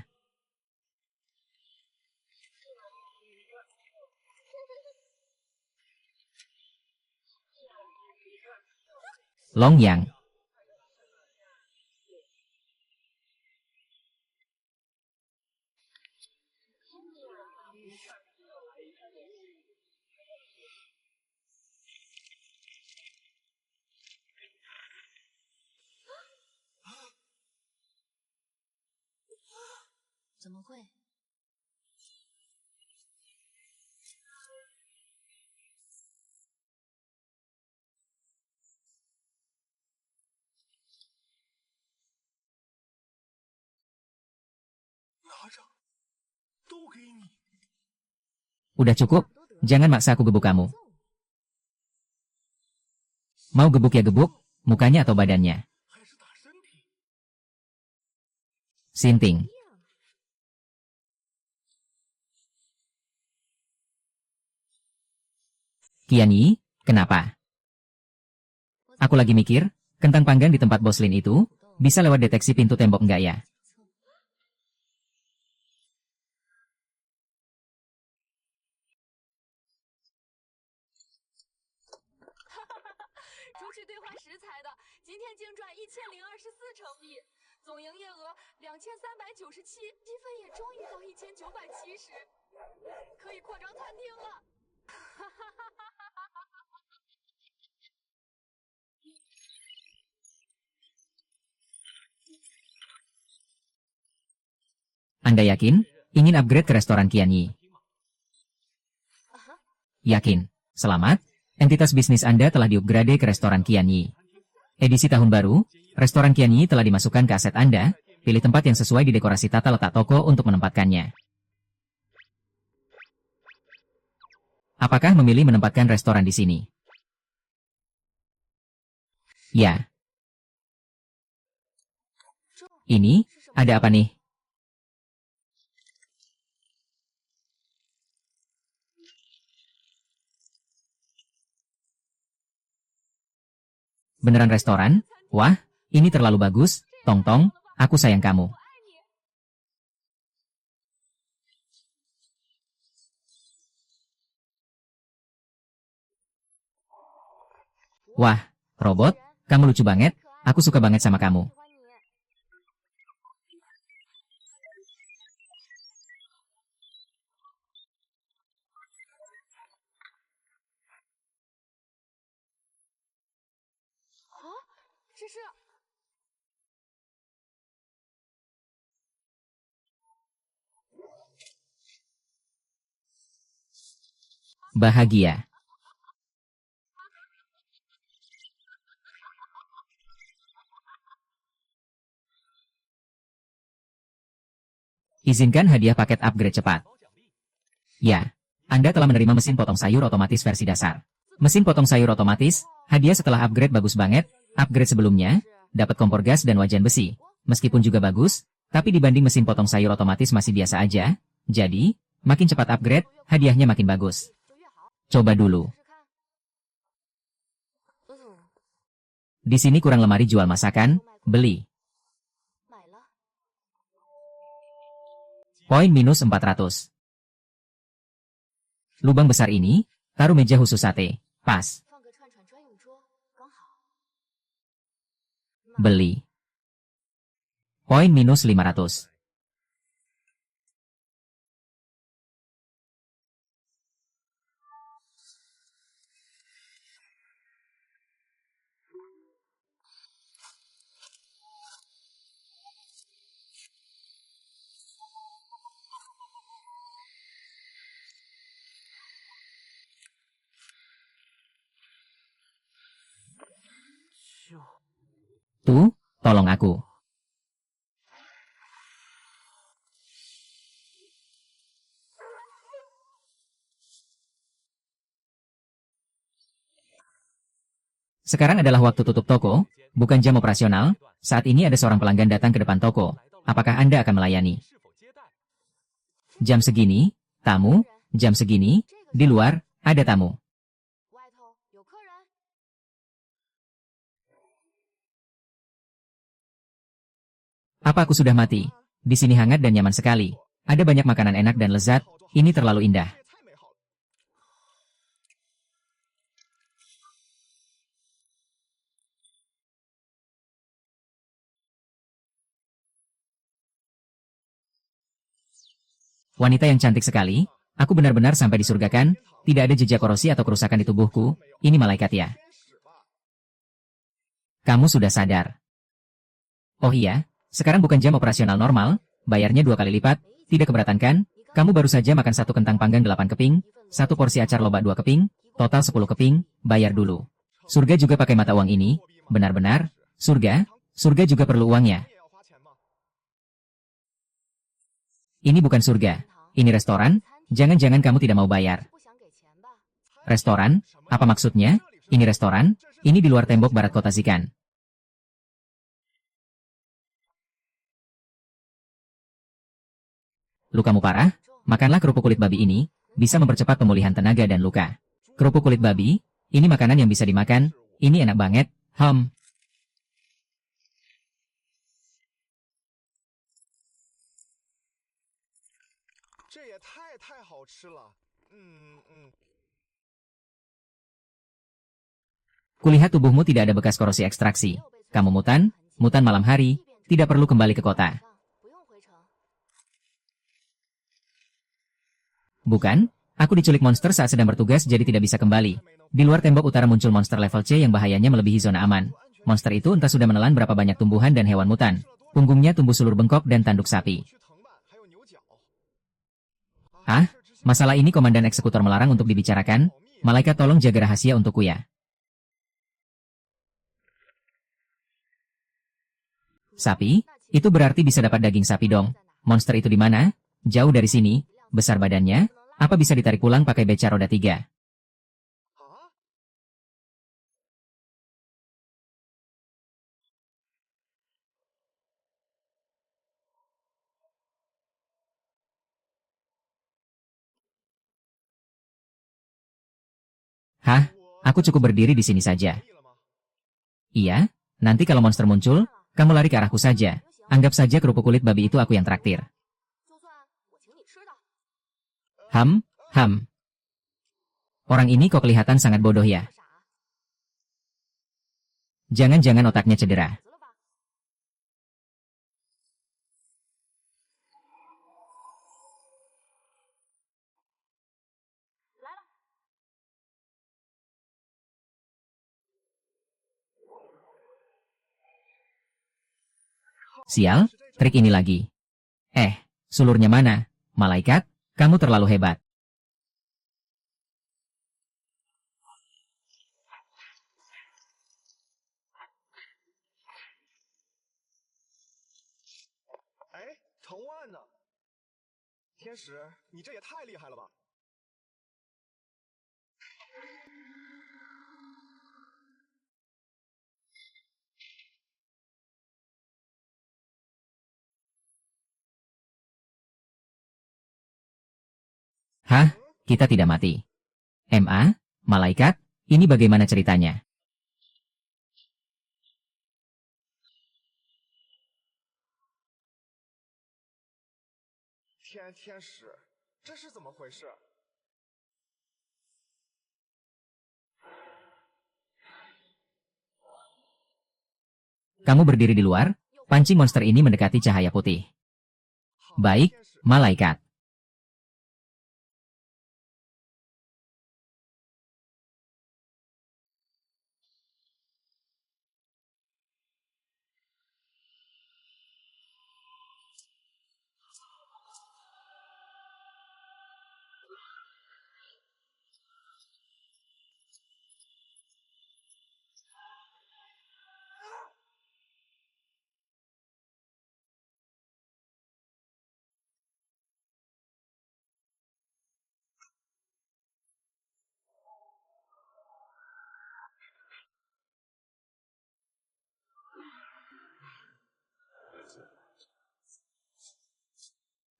Longyang. Udah cukup, jangan maksa aku gebuk kamu. Mau gebuk ya gebuk, mukanya atau badannya. Sinting. Qianyi, kenapa? Aku lagi mikir, kentang panggang di tempat Bos Lin itu, bisa lewat deteksi pintu tembok enggak ya? Anda yakin? Ingin upgrade ke restoran Qianyi? Yakin. Selamat, entitas bisnis Anda telah diupgrade ke restoran Qianyi. Edisi tahun baru, restoran Qianyi telah dimasukkan ke aset Anda, pilih tempat yang sesuai di dekorasi tata letak toko untuk menempatkannya. Apakah memilih menempatkan restoran di sini? Ya. Ini, ada apa nih? Beneran restoran? Wah, ini terlalu bagus. Tong-tong, aku sayang kamu. Wah, robot, kamu lucu banget. Aku suka banget sama kamu. Bahagia. Izinkan hadiah paket upgrade cepat. Ya, Anda telah menerima mesin potong sayur otomatis versi dasar. Mesin potong sayur otomatis, hadiah setelah upgrade bagus banget. Upgrade sebelumnya, dapat kompor gas dan wajan besi. Meskipun juga bagus, tapi dibanding mesin potong sayur otomatis masih biasa aja. Jadi, makin cepat upgrade, hadiahnya makin bagus. Coba dulu. Di sini kurang lemari jual masakan, beli. Poin minus 400. Lubang besar ini, taruh meja khusus sate. Pas. Beli. Poin minus 500. Tuh, tolong aku. Sekarang adalah waktu tutup toko, bukan jam operasional. Saat ini ada seorang pelanggan datang ke depan toko. Apakah Anda akan melayani? Jam segini, tamu, jam segini, di luar, ada tamu. Apa aku sudah mati? Di sini hangat dan nyaman sekali. Ada banyak makanan enak dan lezat, ini terlalu indah. Wanita yang cantik sekali, aku benar-benar sampai disurgakan, tidak ada jejak korosi atau kerusakan di tubuhku, ini malaikat ya. Kamu sudah sadar. Oh iya, sekarang bukan jam operasional normal, bayarnya 2 kali lipat, tidak keberatan kan? Kamu baru saja makan 1 kentang panggang 8 keping, 1 porsi acar lobak 2 keping, total 10 keping, bayar dulu. Surga juga pakai mata uang ini? Benar-benar? Surga? Surga juga perlu uangnya. Ini bukan surga. Ini restoran? Jangan-jangan kamu tidak mau bayar. Restoran? Apa maksudnya? Ini restoran? Ini di luar tembok barat kota Zikan. Lukamu parah? Makanlah kerupuk kulit babi ini, bisa mempercepat pemulihan tenaga dan luka. Kerupuk kulit babi? Ini makanan yang bisa dimakan, ini enak banget, Kulihat tubuhmu tidak ada bekas korosi ekstraksi. Kamu mutan malam hari, tidak perlu kembali ke kota. Bukan? Aku diculik monster saat sedang bertugas jadi tidak bisa kembali. Di luar tembok utara muncul monster level C yang bahayanya melebihi zona aman. Monster itu entah sudah menelan berapa banyak tumbuhan dan hewan mutan. Punggungnya tumbuh sulur bengkok dan tanduk sapi. Ah, masalah ini komandan eksekutor melarang untuk dibicarakan. Malaikat tolong jaga rahasia untukku ya. Sapi? Itu berarti bisa dapat daging sapi dong. Monster itu di mana? Jauh dari sini. Besar badannya? Apa bisa ditarik pulang pakai beca roda 3? Hah? Aku cukup berdiri di sini saja. Iya? Nanti kalau monster muncul, kamu lari ke arahku saja. Anggap saja kerupuk kulit babi itu aku yang traktir. Ham. Orang ini kok kelihatan sangat bodoh ya? Jangan-jangan otaknya cedera. Sial, trik ini lagi. Sulurnya mana? Malaikat, kamu terlalu hebat. Hah? Kita tidak mati. MA? Malaikat? Ini bagaimana ceritanya? Kamu berdiri di luar, pancing monster ini mendekati cahaya putih. Baik, malaikat.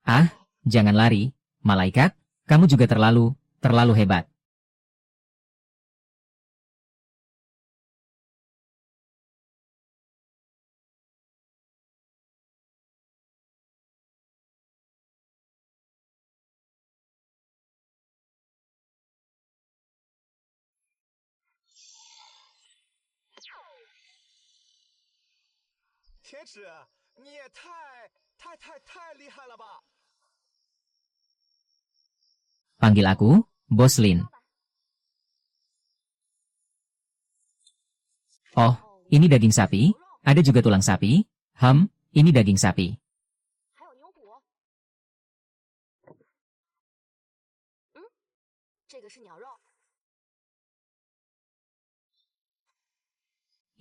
Ah, jangan lari, malaikat, kamu juga terlalu hebat. Panggil aku, Bos Lin. Oh, ini daging sapi, ada juga tulang sapi, ini daging sapi.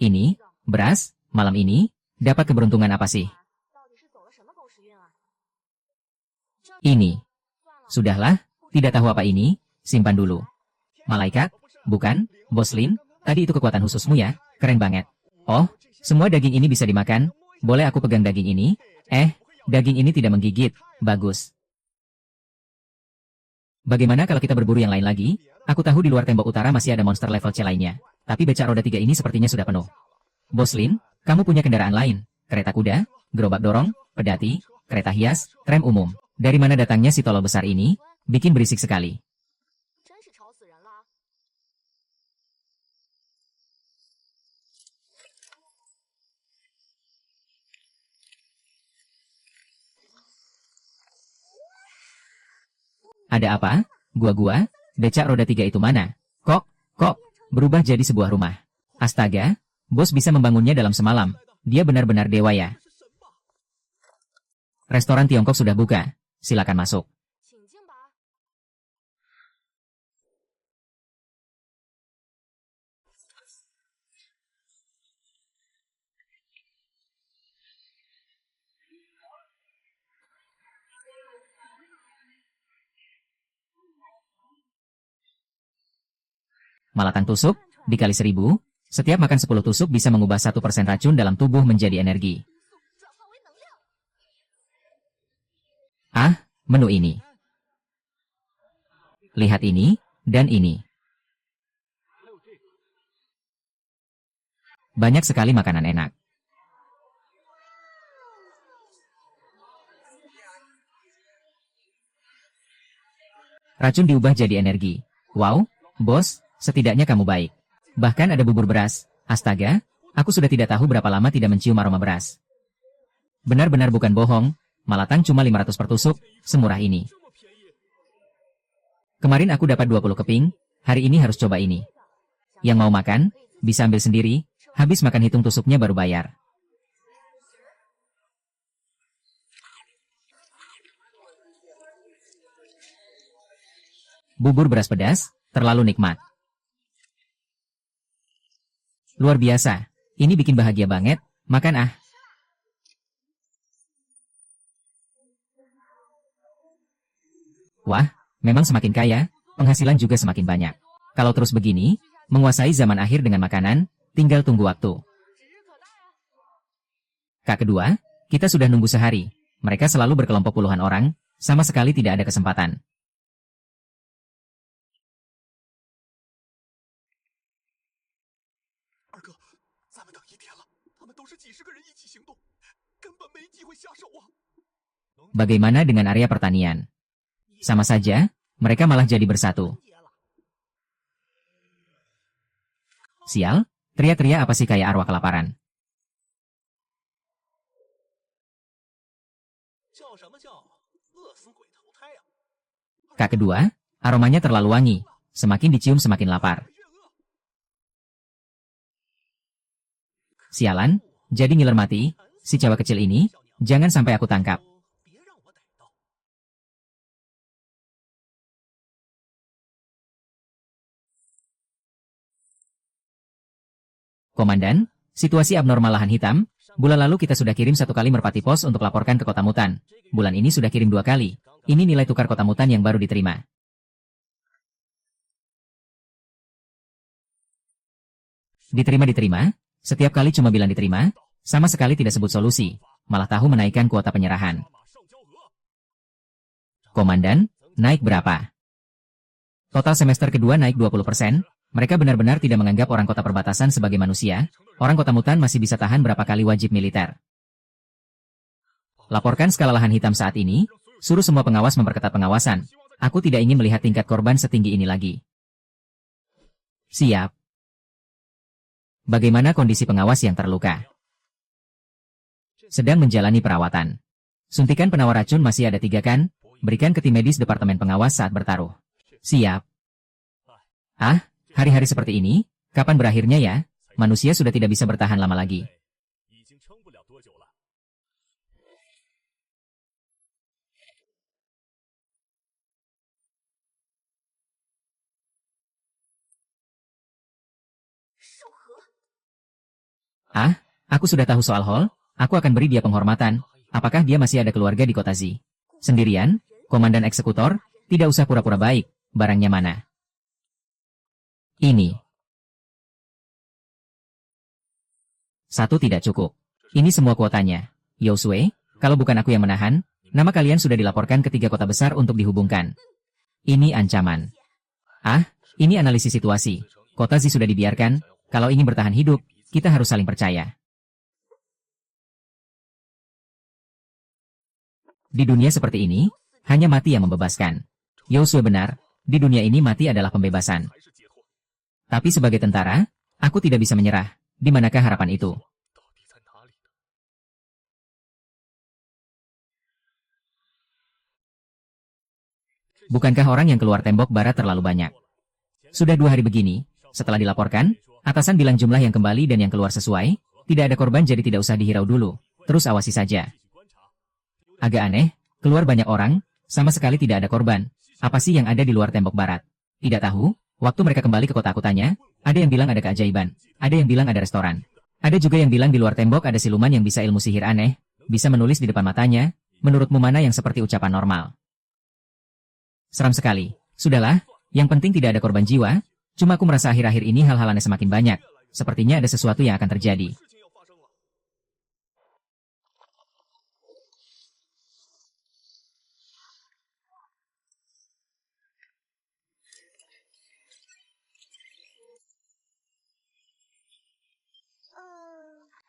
Ini, beras, malam ini, dapat keberuntungan apa sih? Ini. Sudahlah, tidak tahu apa ini, simpan dulu. Malaikat? Bukan, Bos Lin, tadi itu kekuatan khususmu ya, keren banget. Oh, semua daging ini bisa dimakan, boleh aku pegang daging ini? Daging ini tidak menggigit, bagus. Bagaimana kalau kita berburu yang lain lagi? Aku tahu di luar tembok utara masih ada monster level C lainnya, tapi becak roda 3 ini sepertinya sudah penuh. Bos Lin, kamu punya kendaraan lain, kereta kuda, gerobak dorong, pedati, kereta hias, tram umum. Dari mana datangnya si tolol besar ini? Bikin berisik sekali. Ada apa? Gua, becak roda 3 itu mana? Kok, berubah jadi sebuah rumah. Astaga, bos bisa membangunnya dalam semalam. Dia benar-benar dewa ya. Restoran Tiongkok sudah buka. Silakan masuk. Malatan tusuk, dikali 1000, setiap makan 10 tusuk bisa mengubah 1% racun dalam tubuh menjadi energi. Menu ini. Lihat ini, dan ini. Banyak sekali makanan enak. Racun diubah jadi energi. Wow, bos, setidaknya kamu baik. Bahkan ada bubur beras. Astaga, aku sudah tidak tahu berapa lama tidak mencium aroma beras. Benar-benar bukan bohong, Malatang cuma 500 per tusuk, semurah ini. Kemarin aku dapat 20 keping, hari ini harus coba ini. Yang mau makan, bisa ambil sendiri, habis makan hitung tusuknya baru bayar. Bubur beras pedas, terlalu nikmat. Luar biasa, ini bikin bahagia banget, makan ah. Wah, memang semakin kaya, penghasilan juga semakin banyak. Kalau terus begini, menguasai zaman akhir dengan makanan, tinggal tunggu waktu. Kak kedua, kita sudah nunggu sehari. Mereka selalu berkelompok puluhan orang, sama sekali tidak ada kesempatan. Bagaimana dengan area pertanian? Sama saja, mereka malah jadi bersatu. Sial, teriak-teriak apa sih kayak arwah kelaparan? Kak kedua, aromanya terlalu wangi, semakin dicium semakin lapar. Sialan, jadi ngiler mati, si cewek kecil ini, jangan sampai aku tangkap. Komandan, situasi abnormal lahan hitam, bulan lalu kita sudah kirim 1 kali merpati pos untuk laporkan ke kota Mutan. Bulan ini sudah kirim 2 kali. Ini nilai tukar kota Mutan yang baru diterima. Diterima, setiap kali cuma bilang diterima, sama sekali tidak sebut solusi, malah tahu menaikkan kuota penyerahan. Komandan, naik berapa? Total semester kedua naik 20%, mereka benar-benar tidak menganggap orang kota perbatasan sebagai manusia, orang kota Mutan masih bisa tahan berapa kali wajib militer. Laporkan skala lahan hitam saat ini, suruh semua pengawas memperketat pengawasan. Aku tidak ingin melihat tingkat korban setinggi ini lagi. Siap. Bagaimana kondisi pengawas yang terluka? Sedang menjalani perawatan. Suntikan penawar racun masih ada 3 kan? Berikan ke tim medis departemen pengawas saat bertaruh. Siap. Hari-hari seperti ini, kapan berakhirnya ya? Manusia sudah tidak bisa bertahan lama lagi. Ah, aku sudah tahu soal Hall, aku akan beri dia penghormatan. Apakah dia masih ada keluarga di kota Z? Sendirian? Komandan eksekutor? Tidak usah pura-pura baik, barangnya mana? Ini. Satu tidak cukup. Ini semua kuotanya. Yosue, kalau bukan aku yang menahan, nama kalian sudah dilaporkan ke 3 kota besar untuk dihubungkan. Ini ancaman. Ah, ini analisis situasi. Kota Z sudah dibiarkan, kalau ingin bertahan hidup, kita harus saling percaya. Di dunia seperti ini, hanya mati yang membebaskan. Yosue benar, di dunia ini mati adalah pembebasan. Tapi sebagai tentara, aku tidak bisa menyerah. Di manakah harapan itu? Bukankah orang yang keluar tembok barat terlalu banyak? Sudah 2 hari begini, setelah dilaporkan, atasan bilang jumlah yang kembali dan yang keluar sesuai, tidak ada korban jadi tidak usah dihirau dulu, terus awasi saja. Agak aneh, keluar banyak orang, sama sekali tidak ada korban. Apa sih yang ada di luar tembok barat? Tidak tahu, waktu mereka kembali ke kota aku tanya, ada yang bilang ada keajaiban, ada yang bilang ada restoran. Ada juga yang bilang di luar tembok ada siluman yang bisa ilmu sihir aneh, bisa menulis di depan matanya, menurutmu mana yang seperti ucapan normal? Seram sekali. Sudahlah, yang penting tidak ada korban jiwa, cuma aku merasa akhir-akhir ini hal-hal aneh semakin banyak. Sepertinya ada sesuatu yang akan terjadi.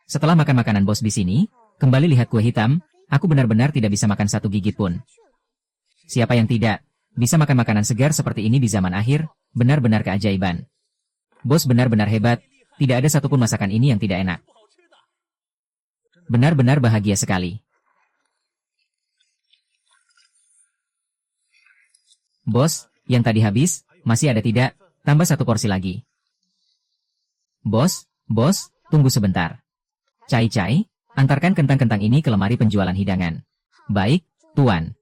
Setelah makan makanan bos di sini, kembali lihat kue hitam, aku benar-benar tidak bisa makan satu gigit pun. Siapa yang tidak bisa makan makanan segar seperti ini di zaman akhir, benar-benar keajaiban. Bos benar-benar hebat, tidak ada satupun masakan ini yang tidak enak. Benar-benar bahagia sekali. Bos, yang tadi habis, masih ada tidak? Tambah 1 porsi lagi. Bos, tunggu sebentar. Cai-cai, antarkan kentang-kentang ini ke lemari penjualan hidangan. Baik, Tuan.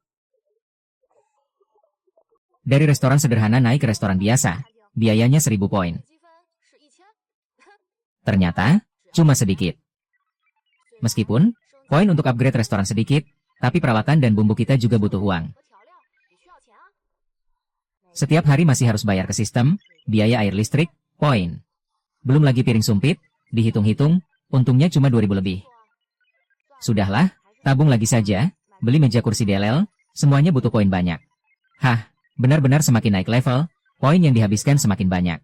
Dari restoran sederhana naik ke restoran biasa, biayanya 1000 poin. Ternyata, cuma sedikit. Meskipun, poin untuk upgrade restoran sedikit, tapi peralatan dan bumbu kita juga butuh uang. Setiap hari masih harus bayar ke sistem, biaya air listrik, poin. Belum lagi piring sumpit, dihitung-hitung, untungnya cuma 2000 lebih. Sudahlah, tabung lagi saja, beli meja kursi DLL, semuanya butuh poin banyak. Hah, benar-benar semakin naik level, poin yang dihabiskan semakin banyak.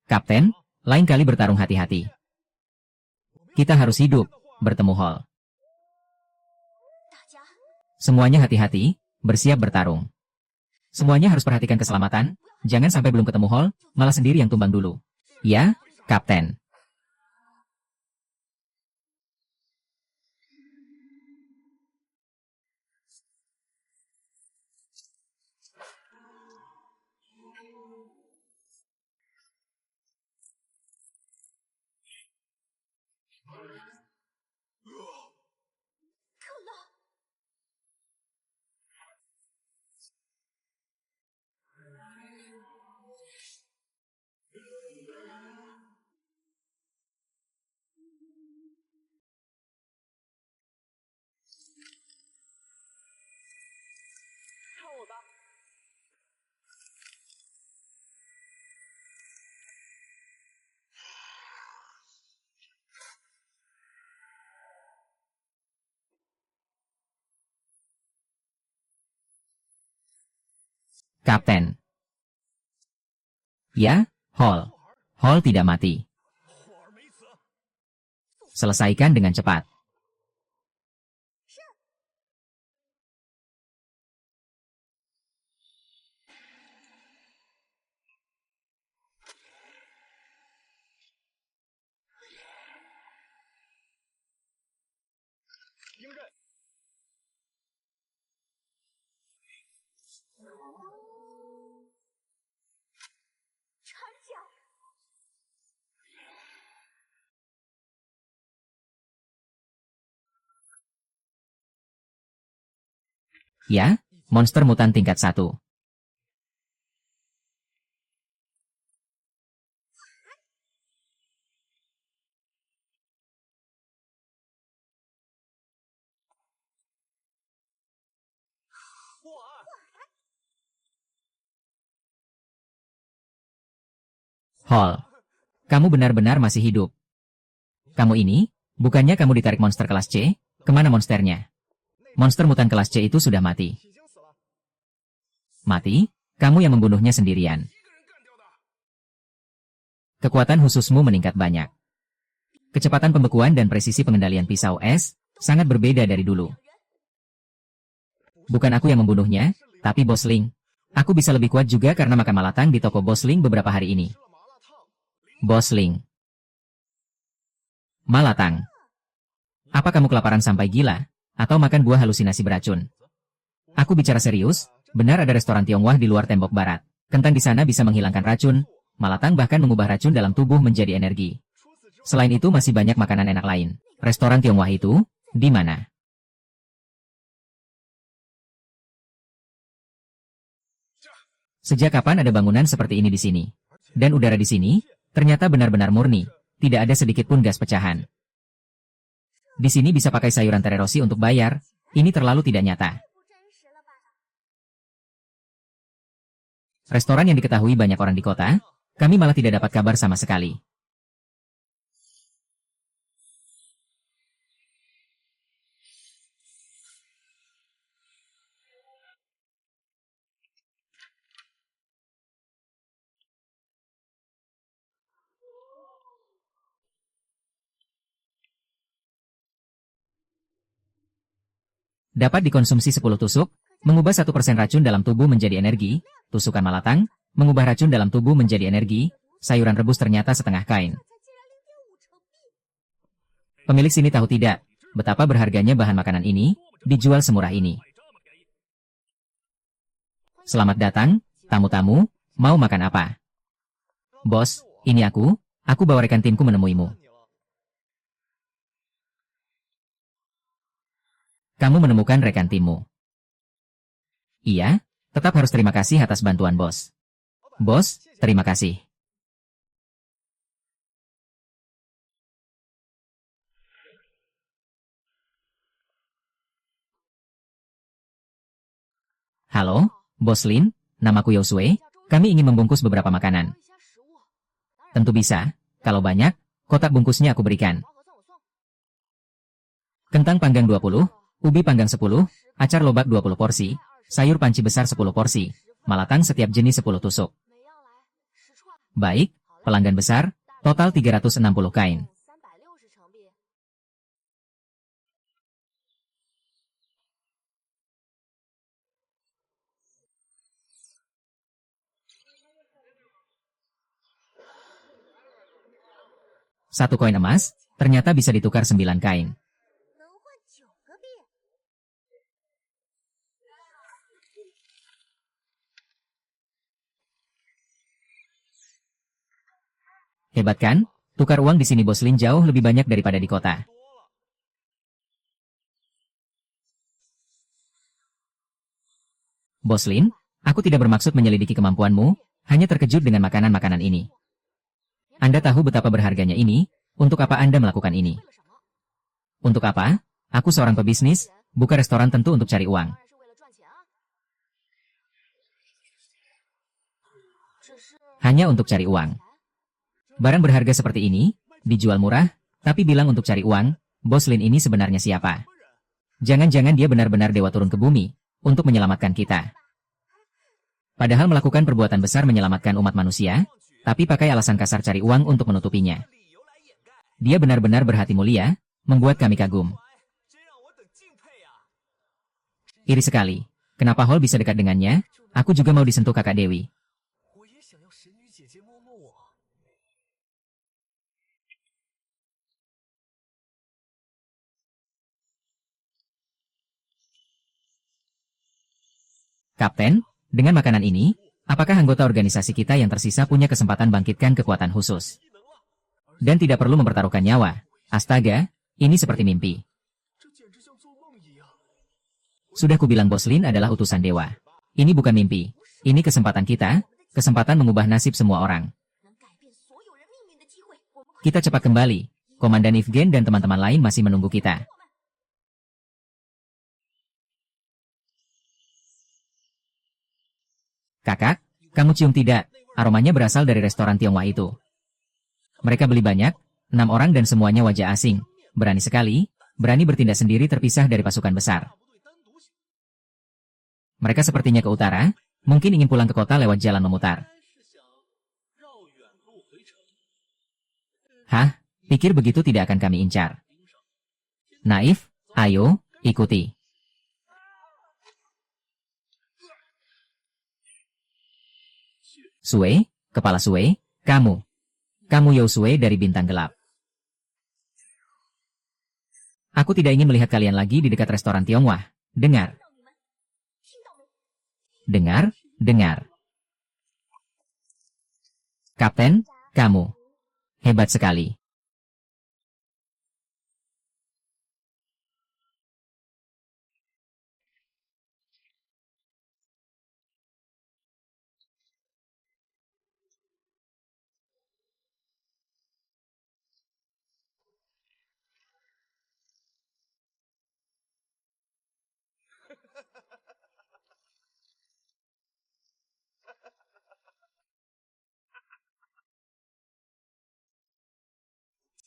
Kapten, lain kali bertarung hati-hati. Kita harus hidup, bertemu Hall. Semuanya hati-hati, bersiap bertarung. Semuanya harus perhatikan keselamatan, jangan sampai belum ketemu Hall, malah sendiri yang tumbang dulu. Ya, Kapten. Kapten. Ya, Hall. Hall tidak mati. Selesaikan dengan cepat. Ya, monster mutan tingkat 1. Hall, kamu benar-benar masih hidup. Kamu ini, bukannya kamu ditarik monster kelas C? Kemana monsternya? Monster mutan kelas C itu sudah mati. Mati? Kamu yang membunuhnya sendirian. Kekuatan khususmu meningkat banyak. Kecepatan pembekuan dan presisi pengendalian pisau es sangat berbeda dari dulu. Bukan aku yang membunuhnya, tapi Bos Ling. Aku bisa lebih kuat juga karena makan malatang di toko Bos Ling beberapa hari ini. Bos Ling. Malatang. Apa kamu kelaparan sampai gila? Atau makan buah halusinasi beracun? Aku bicara serius, benar ada restoran Tionghoa di luar tembok barat. Kentang di sana bisa menghilangkan racun, malatang bahkan mengubah racun dalam tubuh menjadi energi. Selain itu masih banyak makanan enak lain. Restoran Tionghoa itu, di mana? Sejak kapan ada bangunan seperti ini di sini? Dan udara di sini, ternyata benar-benar murni. Tidak ada sedikit pun gas pecahan. Di sini bisa pakai sayuran tererosi untuk bayar, ini terlalu tidak nyata. Restoran yang diketahui banyak orang di kota, kami malah tidak dapat kabar sama sekali. Dapat dikonsumsi 10 tusuk, mengubah 1% racun dalam tubuh menjadi energi, tusukan malatang, mengubah racun dalam tubuh menjadi energi, sayuran rebus ternyata setengah kain. Pemilik sini tahu tidak, betapa berharganya bahan makanan ini, dijual semurah ini. Selamat datang, tamu-tamu, mau makan apa? Bos, ini aku bawa rekan timku menemuimu. Kamu menemukan rekan timmu. Iya, tetap harus terima kasih atas bantuan bos. Bos, terima kasih. Halo, Bos Lin, namaku Yosue, kami ingin membungkus beberapa makanan. Tentu bisa, kalau banyak, kotak bungkusnya aku berikan. Kentang panggang 20, ubi panggang 10, acar lobak 20 porsi, sayur panci besar 10 porsi, malatang setiap jenis 10 tusuk. Baik, pelanggan besar, total 360 kain. Satu koin emas, ternyata bisa ditukar 9 kain. Hebat kan? Tukar uang di sini Bos Lin jauh lebih banyak daripada di kota. Bos Lin, aku tidak bermaksud menyelidiki kemampuanmu, hanya terkejut dengan makanan-makanan ini. Anda tahu betapa berharganya ini, untuk apa Anda melakukan ini? Untuk apa? Aku seorang pebisnis, buka restoran tentu untuk cari uang. Hanya untuk cari uang. Barang berharga seperti ini, dijual murah, tapi bilang untuk cari uang, Bos Lin ini sebenarnya siapa? Jangan-jangan dia benar-benar dewa turun ke bumi, untuk menyelamatkan kita. Padahal melakukan perbuatan besar menyelamatkan umat manusia, tapi pakai alasan kasar cari uang untuk menutupinya. Dia benar-benar berhati mulia, membuat kami kagum. Iri sekali. Kenapa Hall bisa dekat dengannya? Aku juga mau disentuh kakak Dewi. Kapten, dengan makanan ini, apakah anggota organisasi kita yang tersisa punya kesempatan bangkitkan kekuatan khusus? Dan tidak perlu mempertaruhkan nyawa. Astaga, ini seperti mimpi. Sudah kubilang Bos Lin adalah utusan dewa. Ini bukan mimpi. Ini kesempatan kita, kesempatan mengubah nasib semua orang. Kita cepat kembali. Komandan Evgen dan teman-teman lain masih menunggu kita. Kakak, kamu cium tidak? Aromanya berasal dari restoran Tionghoa itu. Mereka beli banyak, 6 orang dan semuanya wajah asing. Berani sekali, berani bertindak sendiri terpisah dari pasukan besar. Mereka sepertinya ke utara, mungkin ingin pulang ke kota lewat jalan memutar. Hah? Pikir begitu tidak akan kami incar. Naif, ayo, ikuti. Sue, kepala Sue, kamu. Kamu Yao Sue dari Bintang Gelap. Aku tidak ingin melihat kalian lagi di dekat restoran Tionghoa. Dengar. Dengar, dengar. Kapten, kamu. Hebat sekali.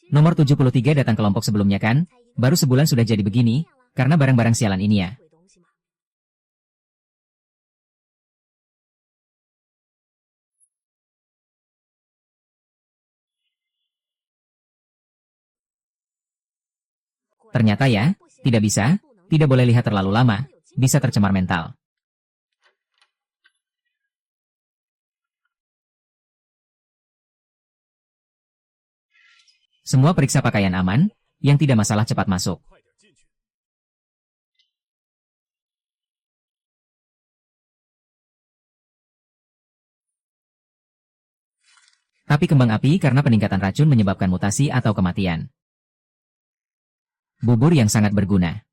Nomor 73 datang kelompok sebelumnya kan? Baru sebulan sudah jadi begini, karena barang-barang sialan ini ya. Ternyata ya, tidak bisa, tidak boleh lihat terlalu lama, bisa tercemar mental. Semua periksa pakaian aman, yang tidak masalah cepat masuk. Tapi kembang api karena peningkatan racun menyebabkan mutasi atau kematian. Bubur yang sangat berguna.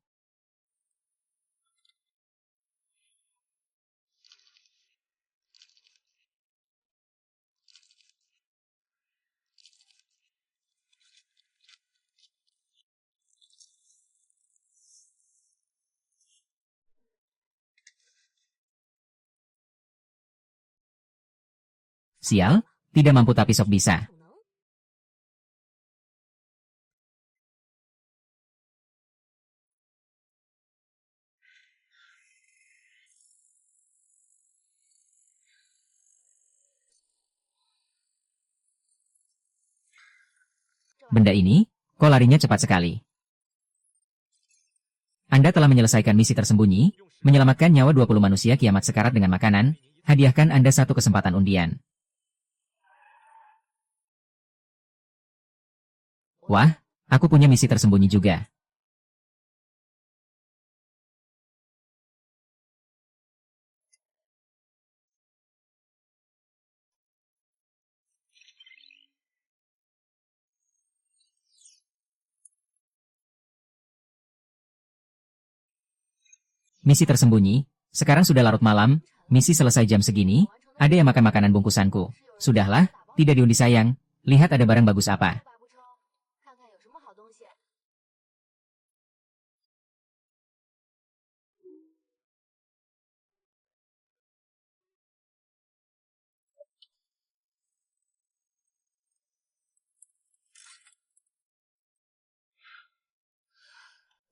Sial, tidak mampu tapi sok bisa. Benda ini, kok larinya cepat sekali. Anda telah menyelesaikan misi tersembunyi, menyelamatkan nyawa 20 manusia kiamat sekarat dengan makanan, hadiahkan Anda satu kesempatan undian. Wah, aku punya misi tersembunyi juga. Misi tersembunyi, sekarang sudah larut malam, misi selesai jam segini, ada yang makan makanan bungkusanku. Sudahlah, tidak diundi sayang, lihat ada barang bagus apa.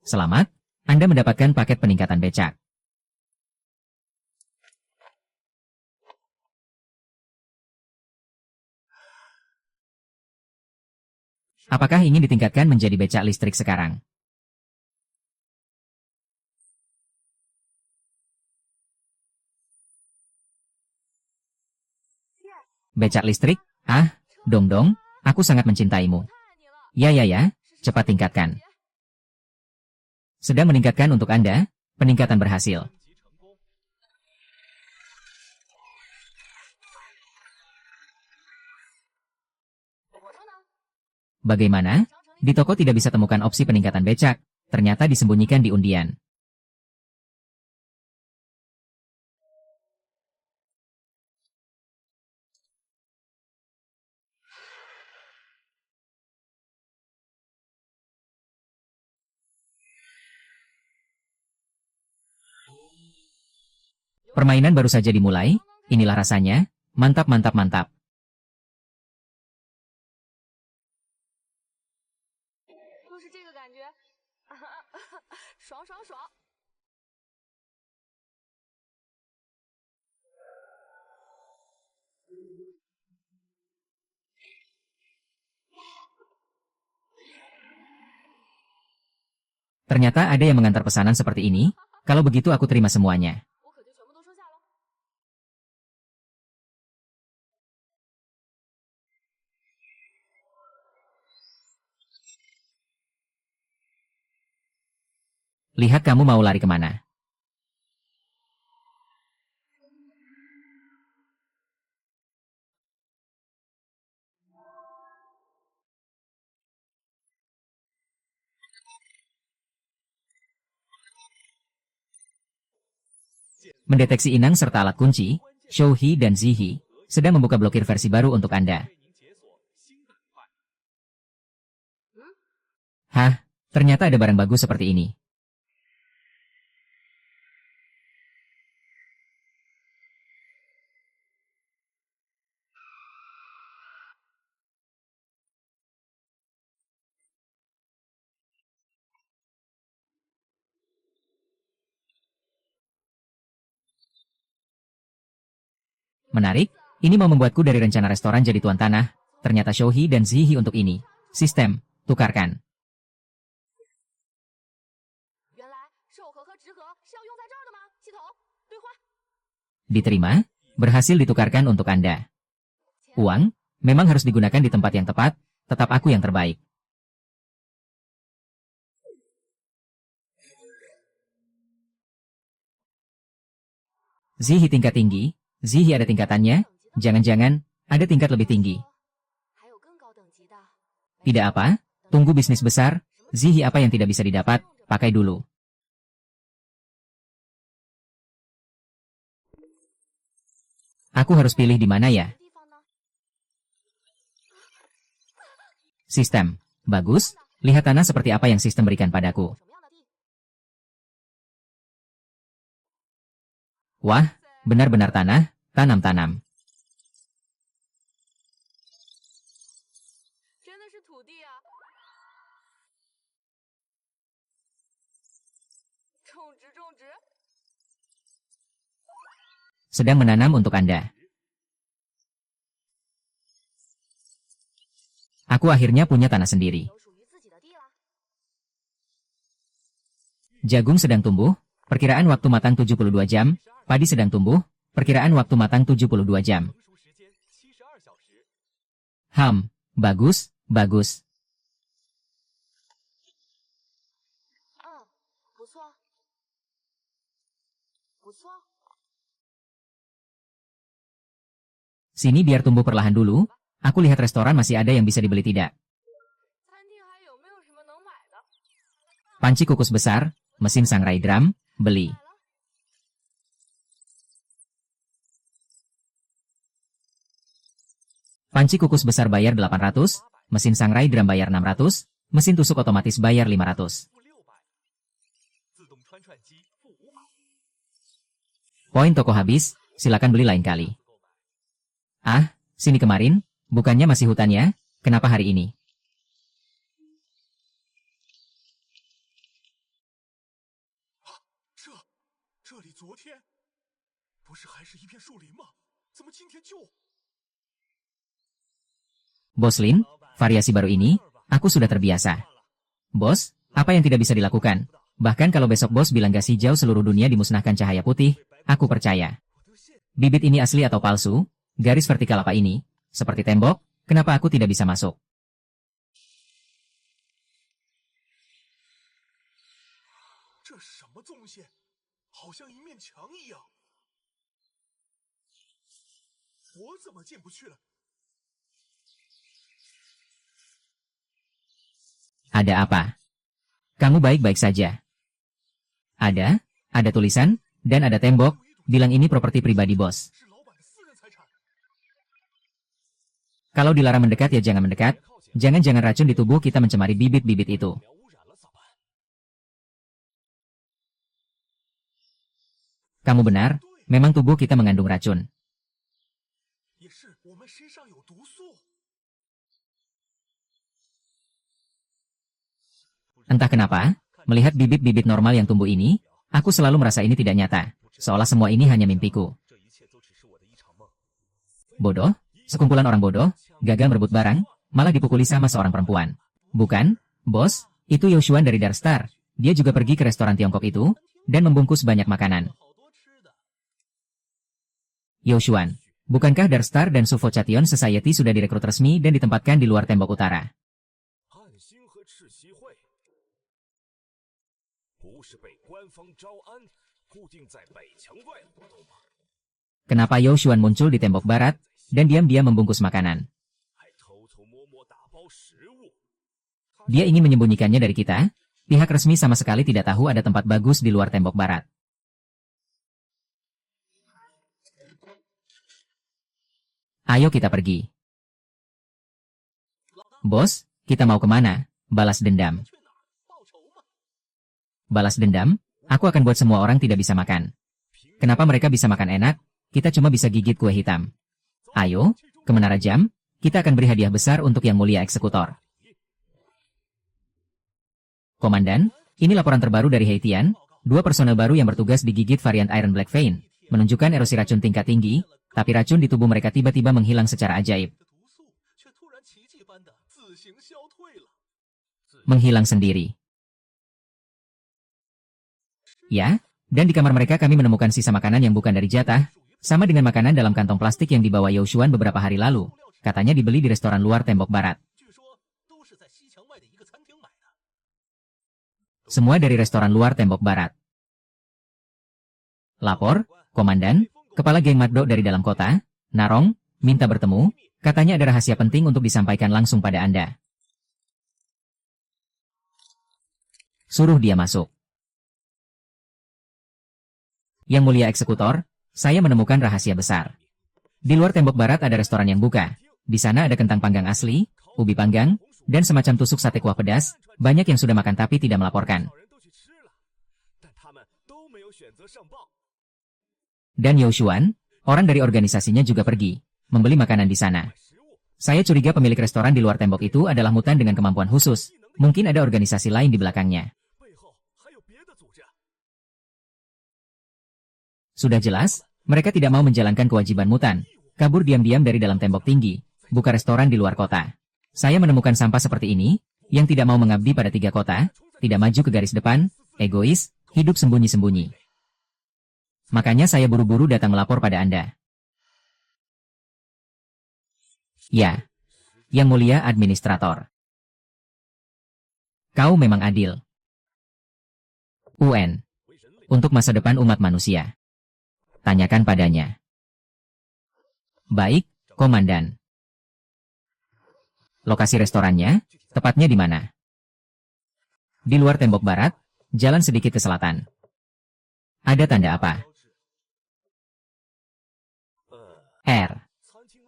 Selamat, Anda mendapatkan paket peningkatan becak. Apakah ingin ditingkatkan menjadi becak listrik sekarang? Becak listrik? Ah, dong, aku sangat mencintaimu. Ya, cepat tingkatkan. Sedang meningkatkan untuk Anda, peningkatan berhasil. Bagaimana? Di toko tidak bisa temukan opsi peningkatan becak, ternyata disembunyikan di undian. Permainan baru saja dimulai, inilah rasanya, mantap mantap mantap. Ternyata ada yang mengantar pesanan seperti ini, kalau begitu aku terima semuanya. Lihat kamu mau lari kemana. Mendeteksi inang serta alat kunci, Shouhi dan Zihi sedang membuka blokir versi baru untuk Anda. Hah, ternyata ada barang bagus seperti ini. Menarik, ini mau membuatku dari rencana restoran jadi tuan tanah. Ternyata Shouhi dan Zihi untuk ini. Sistem, tukarkan. Diterima, berhasil ditukarkan untuk Anda. Uang, memang harus digunakan di tempat yang tepat, tetap aku yang terbaik. Zihi tingkat tinggi, Zihi ada tingkatannya, jangan-jangan ada tingkat lebih tinggi. Tidak apa, tunggu bisnis besar, Zihi apa yang tidak bisa didapat, pakai dulu. Aku harus pilih di mana ya? Sistem, bagus, lihat tanah seperti apa yang sistem berikan padaku. Wah, benar-benar tanah, tanam-tanam. Sedang menanam untuk Anda. Aku akhirnya punya tanah sendiri. Jagung sedang tumbuh, perkiraan waktu matang 72 jam, padi sedang tumbuh, perkiraan waktu matang 72 jam. Bagus, bagus. Sini biar tumbuh perlahan dulu, aku lihat restoran masih ada yang bisa dibeli tidak. Panci kukus besar, mesin sangrai drum, beli. Panci kukus besar bayar 800, mesin sangrai drum bayar 600, mesin tusuk otomatis bayar 500. Poin toko habis, silakan beli lain kali. Ah, sini kemarin, bukannya masih hutannya, kenapa hari ini? Bos Lin, variasi baru ini, aku sudah terbiasa. Bos, apa yang tidak bisa dilakukan? Bahkan kalau besok bos bilang gas hijau seluruh dunia dimusnahkan cahaya putih, aku percaya. Bibit ini asli atau palsu? Garis vertikal apa ini? Seperti tembok, kenapa aku tidak bisa masuk? Ada apa? Kamu baik-baik saja. Ada tulisan, dan ada tembok, bilang ini properti pribadi bos. Kalau dilarang mendekat ya jangan mendekat, jangan-jangan racun di tubuh kita mencemari bibit-bibit itu. Kamu benar, Memang tubuh kita mengandung racun. Entah kenapa, melihat bibit-bibit normal yang tumbuh ini, aku selalu merasa ini tidak nyata, seolah semua ini hanya mimpiku. Bodoh, sekumpulan orang bodoh, gagal merebut barang, malah dipukuli sama seorang perempuan. Bukan, bos, itu Youshuan dari Darstar. Dia juga pergi ke restoran Tiongkok itu, dan membungkus banyak makanan. Youshuan, bukankah Darstar dan Sufocation Society sudah direkrut resmi dan ditempatkan di luar tembok utara? Kenapa Youshuan muncul di tembok barat, dan diam-diam membungkus makanan? Dia ingin menyembunyikannya dari kita. Pihak resmi sama sekali tidak tahu ada tempat bagus di luar tembok barat. Ayo kita pergi. Bos, kita mau kemana? Balas dendam. Balas dendam? Aku akan buat semua orang tidak bisa makan. Kenapa mereka bisa makan enak? Kita cuma bisa gigit kue hitam. Ayo, ke Menara Jam, kita akan beri hadiah besar untuk Yang Mulia Eksekutor. Komandan, ini laporan terbaru dari Haitian, 2 personel baru yang bertugas digigit varian Iron Black Vein, menunjukkan erosi racun tingkat tinggi, tapi racun di tubuh mereka tiba-tiba menghilang secara ajaib. Menghilang sendiri. Ya, dan di kamar mereka kami menemukan sisa makanan yang bukan dari jatah, sama dengan makanan dalam kantong plastik yang dibawa Youshuan beberapa hari lalu, katanya dibeli di restoran luar tembok barat. Semua dari restoran luar tembok barat. Lapor, Komandan, Kepala Geng Maddo dari dalam kota, Narong, minta bertemu, katanya ada rahasia penting untuk disampaikan langsung pada Anda. Suruh dia masuk. Yang Mulia Eksekutor, saya menemukan rahasia besar. Di luar tembok barat ada restoran yang buka. Di sana ada kentang panggang asli, ubi panggang, dan semacam tusuk sate kuah pedas. Banyak yang sudah makan tapi tidak melaporkan. Dan Youshuan, orang dari organisasinya juga pergi, membeli makanan di sana. Saya curiga pemilik restoran di luar tembok itu adalah mutan dengan kemampuan khusus. Mungkin ada organisasi lain di belakangnya. Sudah jelas, mereka tidak mau menjalankan kewajiban mutan. Kabur diam-diam dari dalam tembok tinggi, buka restoran di luar kota. Saya menemukan sampah seperti ini, yang tidak mau mengabdi pada 3 kota, tidak maju ke garis depan, egois, hidup sembunyi-sembunyi. Makanya saya buru-buru datang melapor pada Anda. Ya, Yang Mulia Administrator. Kau memang adil. UN. Untuk masa depan umat manusia. Tanyakan padanya. Baik, Komandan. Lokasi restorannya, tepatnya di mana? Di luar tembok barat, jalan sedikit ke selatan. Ada tanda apa? R.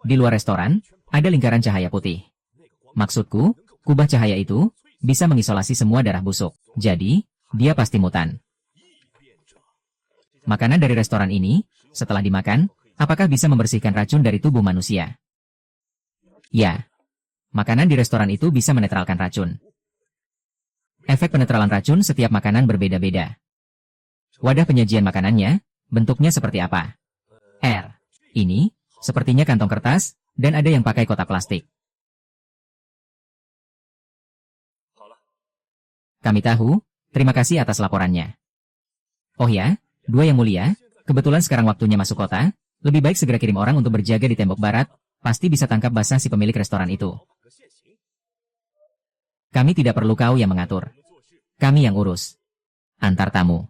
Di luar restoran, ada lingkaran cahaya putih. Maksudku, kubah cahaya itu bisa mengisolasi semua darah busuk. Jadi, dia pasti mutan. Makanan dari restoran ini, setelah dimakan, apakah bisa membersihkan racun dari tubuh manusia? Ya. Makanan di restoran itu bisa menetralkan racun. Efek penetralan racun setiap makanan berbeda-beda. Wadah penyajian makanannya, bentuknya seperti apa? R. Ini, sepertinya kantong kertas, dan ada yang pakai kotak plastik. Kami tahu, terima kasih atas laporannya. Oh ya, 2 Yang Mulia, kebetulan sekarang waktunya masuk kota, lebih baik segera kirim orang untuk berjaga di tembok barat, pasti bisa tangkap basah si pemilik restoran itu. Kami tidak perlu kau yang mengatur. Kami yang urus. Antar tamu.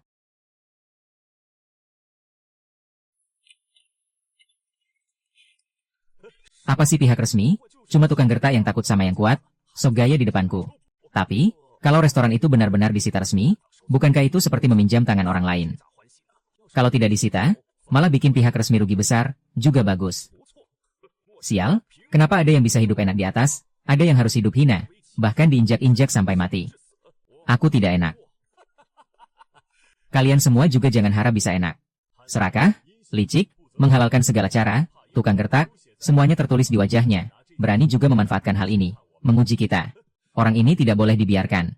Apa sih pihak resmi? Cuma tukang gertak yang takut sama yang kuat, sok gaya di depanku. Tapi, kalau restoran itu benar-benar disita resmi, bukankah itu seperti meminjam tangan orang lain? Kalau tidak disita, malah bikin pihak resmi rugi besar, juga bagus. Sial, kenapa ada yang bisa hidup enak di atas, ada yang harus hidup hina, bahkan diinjak-injak sampai mati. Aku tidak enak. Kalian semua juga jangan harap bisa enak. Serakah? Licik, menghalalkan segala cara, tukang gertak, semuanya tertulis di wajahnya. Berani juga memanfaatkan hal ini, menguji kita. Orang ini tidak boleh dibiarkan.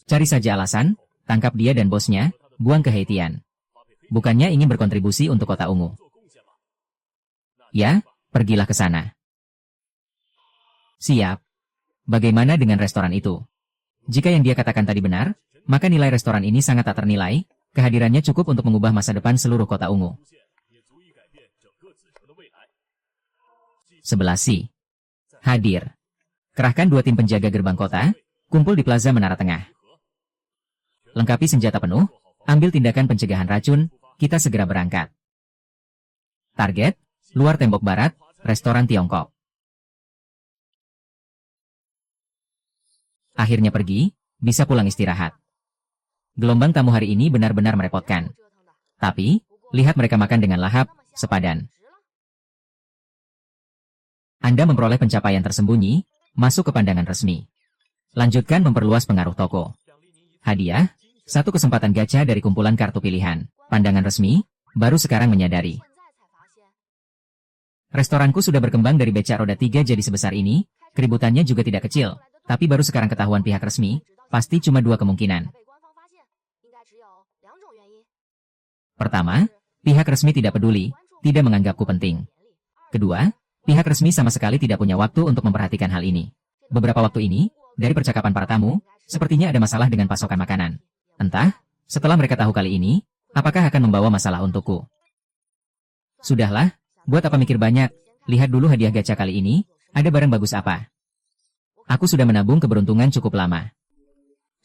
Cari saja alasan, tangkap dia dan bosnya, buang ke Haitian. Bukannya ingin berkontribusi untuk kota ungu. Ya, pergilah ke sana. Siap. Bagaimana dengan restoran itu? Jika yang dia katakan tadi benar, maka nilai restoran ini sangat tak ternilai, kehadirannya cukup untuk mengubah masa depan seluruh kota ungu. 11C. Hadir. Kerahkan 2 tim penjaga gerbang kota, kumpul di plaza Menara Tengah. Lengkapi senjata penuh, ambil tindakan pencegahan racun, kita segera berangkat. Target, luar tembok barat, restoran Tiongkok. Akhirnya pergi, bisa pulang istirahat. Gelombang tamu hari ini benar-benar merepotkan. Tapi, lihat mereka makan dengan lahap, sepadan. Anda memperoleh pencapaian tersembunyi, masuk ke pandangan resmi. Lanjutkan memperluas pengaruh toko. Hadiah, 1 kesempatan gacha dari kumpulan kartu pilihan. Pandangan resmi, baru sekarang menyadari. Restoranku sudah berkembang dari becak roda 3 jadi sebesar ini, keributannya juga tidak kecil. Tapi baru sekarang ketahuan pihak resmi, pasti cuma 2 kemungkinan. Pertama, pihak resmi tidak peduli, tidak menganggapku penting. Kedua, pihak resmi sama sekali tidak punya waktu untuk memperhatikan hal ini. Beberapa waktu ini, dari percakapan para tamu, sepertinya ada masalah dengan pasokan makanan. Entah, setelah mereka tahu kali ini, apakah akan membawa masalah untukku. Sudahlah, buat apa mikir banyak, lihat dulu hadiah gacha kali ini, ada barang bagus apa. Aku sudah menabung keberuntungan cukup lama.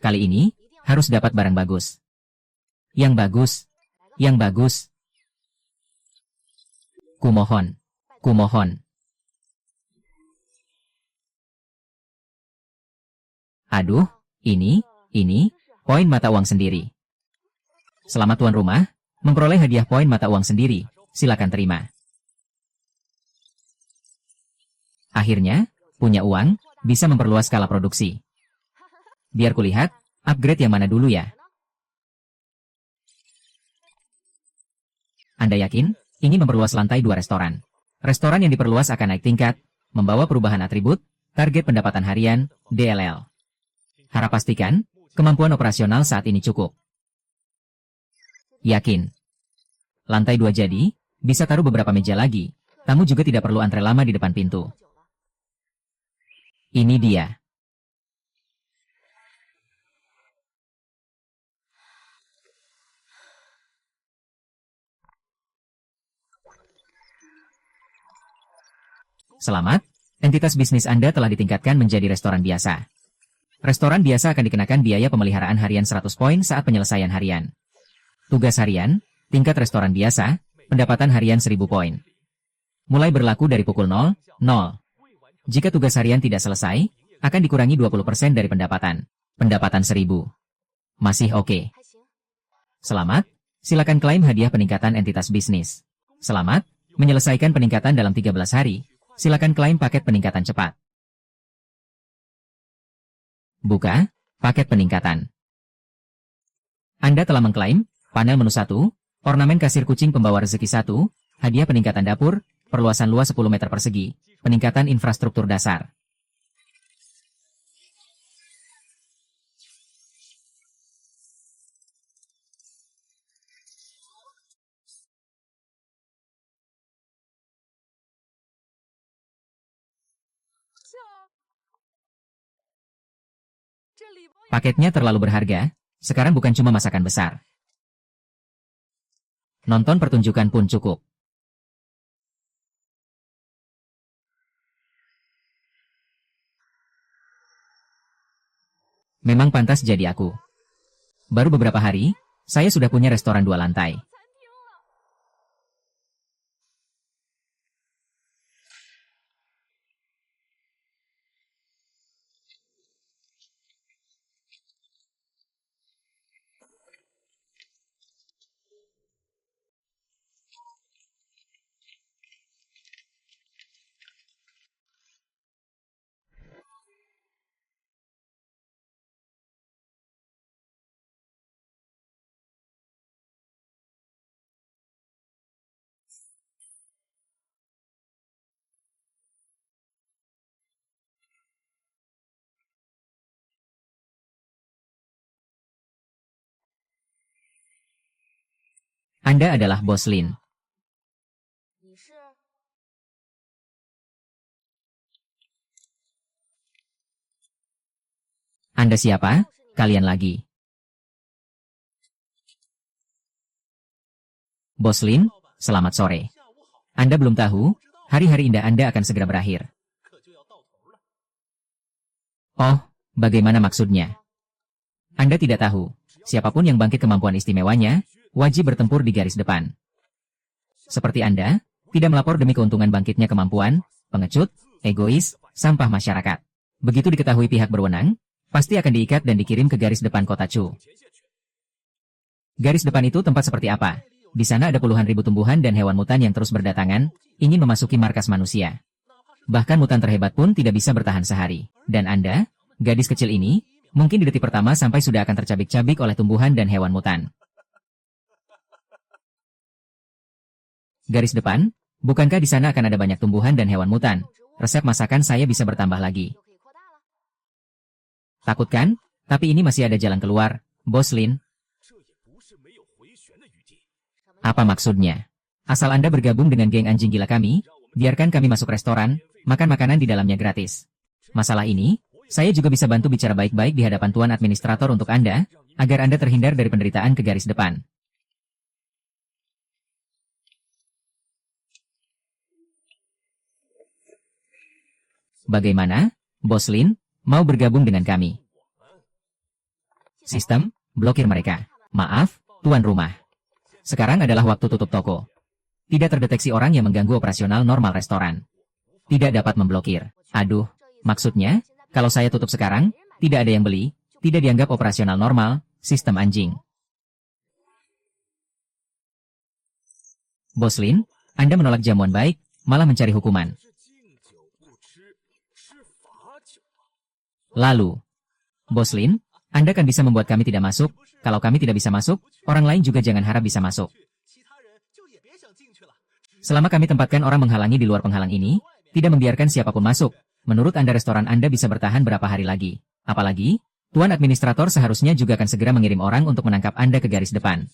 Kali ini, harus dapat barang bagus. Yang bagus. Yang bagus. Kumohon. Kumohon. Aduh, ini, poin mata uang sendiri. Selamat tuan rumah, memperoleh hadiah poin mata uang sendiri, silakan terima. Akhirnya, punya uang, bisa memperluas skala produksi. Biar kulihat, upgrade yang mana dulu ya. Anda yakin, ingin memperluas lantai 2 restoran. Restoran yang diperluas akan naik tingkat, membawa perubahan atribut, target pendapatan harian, DLL. Harap pastikan, kemampuan operasional saat ini cukup. Yakin. Lantai 2 jadi, bisa taruh beberapa meja lagi, tamu juga tidak perlu antre lama di depan pintu. Ini dia. Selamat, entitas bisnis Anda telah ditingkatkan menjadi restoran biasa. Restoran biasa akan dikenakan biaya pemeliharaan harian 100 poin saat penyelesaian harian. Tugas harian, tingkat restoran biasa, pendapatan harian 1000 poin. Mulai berlaku dari pukul 00. Jika tugas harian tidak selesai, akan dikurangi 20% dari pendapatan. Pendapatan 1000. Masih oke. Selamat, silakan klaim hadiah peningkatan entitas bisnis. Selamat, menyelesaikan peningkatan dalam 13 hari. Silakan klaim paket peningkatan cepat. Buka, paket peningkatan. Anda telah mengklaim, panel menu 1, ornamen kasir kucing pembawa rezeki 1, hadiah peningkatan dapur, perluasan luas 10 meter persegi, peningkatan infrastruktur dasar. Paketnya terlalu berharga, sekarang bukan cuma masakan besar. Nonton pertunjukan pun cukup. Memang pantas jadi aku. Baru beberapa hari, saya sudah punya restoran 2 lantai. Anda adalah Bos Lin. Anda siapa? Kalian lagi. Bos Lin, selamat sore. Anda belum tahu, hari-hari indah Anda akan segera berakhir. Oh, bagaimana maksudnya? Anda tidak tahu, siapapun yang bangkit kemampuan istimewanya, wajib bertempur di garis depan. Seperti Anda, tidak melapor demi keuntungan bangkitnya kemampuan, pengecut, egois, sampah masyarakat. Begitu diketahui pihak berwenang, pasti akan diikat dan dikirim ke garis depan kota Chu. Garis depan itu tempat seperti apa? Di sana ada puluhan ribu tumbuhan dan hewan mutan yang terus berdatangan, ingin memasuki markas manusia. Bahkan mutan terhebat pun tidak bisa bertahan sehari. Dan Anda, gadis kecil ini, mungkin di detik pertama sampai sudah akan tercabik-cabik oleh tumbuhan dan hewan mutan. Garis depan, bukankah di sana akan ada banyak tumbuhan dan hewan mutan? Resep masakan saya bisa bertambah lagi. Takut kan? Tapi ini masih ada jalan keluar, Bos Lin. Apa maksudnya? Asal Anda bergabung dengan geng anjing gila kami, biarkan kami masuk restoran, makan makanan di dalamnya gratis. Masalah ini, saya juga bisa bantu bicara baik-baik di hadapan Tuan Administrator untuk Anda, agar Anda terhindar dari penderitaan ke garis depan. Bagaimana, Bos Lin, mau bergabung dengan kami? Sistem, blokir mereka. Maaf, tuan rumah. Sekarang adalah waktu tutup toko. Tidak terdeteksi orang yang mengganggu operasional normal restoran. Tidak dapat memblokir. Aduh, maksudnya, kalau saya tutup sekarang, tidak ada yang beli, tidak dianggap operasional normal, sistem anjing. Bos Lin, Anda menolak jamuan baik, malah mencari hukuman. Lalu, Bos Lin, Anda kan bisa membuat kami tidak masuk, kalau kami tidak bisa masuk, orang lain juga jangan harap bisa masuk. Selama kami tempatkan orang menghalangi di luar penghalang ini, tidak membiarkan siapapun masuk, menurut Anda restoran Anda bisa bertahan berapa hari lagi? Apalagi, Tuan Administrator seharusnya juga akan segera mengirim orang untuk menangkap Anda ke garis depan.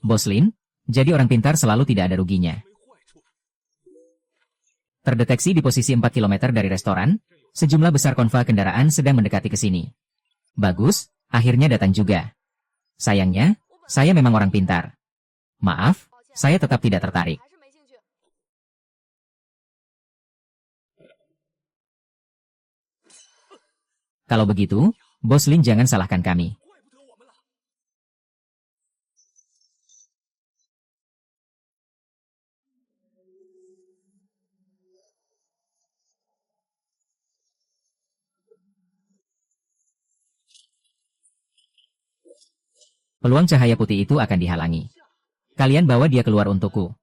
Bos Lin, jadi orang pintar selalu tidak ada ruginya. Terdeteksi di posisi 4 km dari restoran, sejumlah besar konvoi kendaraan sedang mendekati ke sini. Bagus, akhirnya datang juga. Sayangnya, saya memang orang pintar. Maaf, saya tetap tidak tertarik. Kalau begitu, Bos Lin jangan salahkan kami. Peluang cahaya putih itu akan dihalangi. Kalian bawa dia keluar untukku.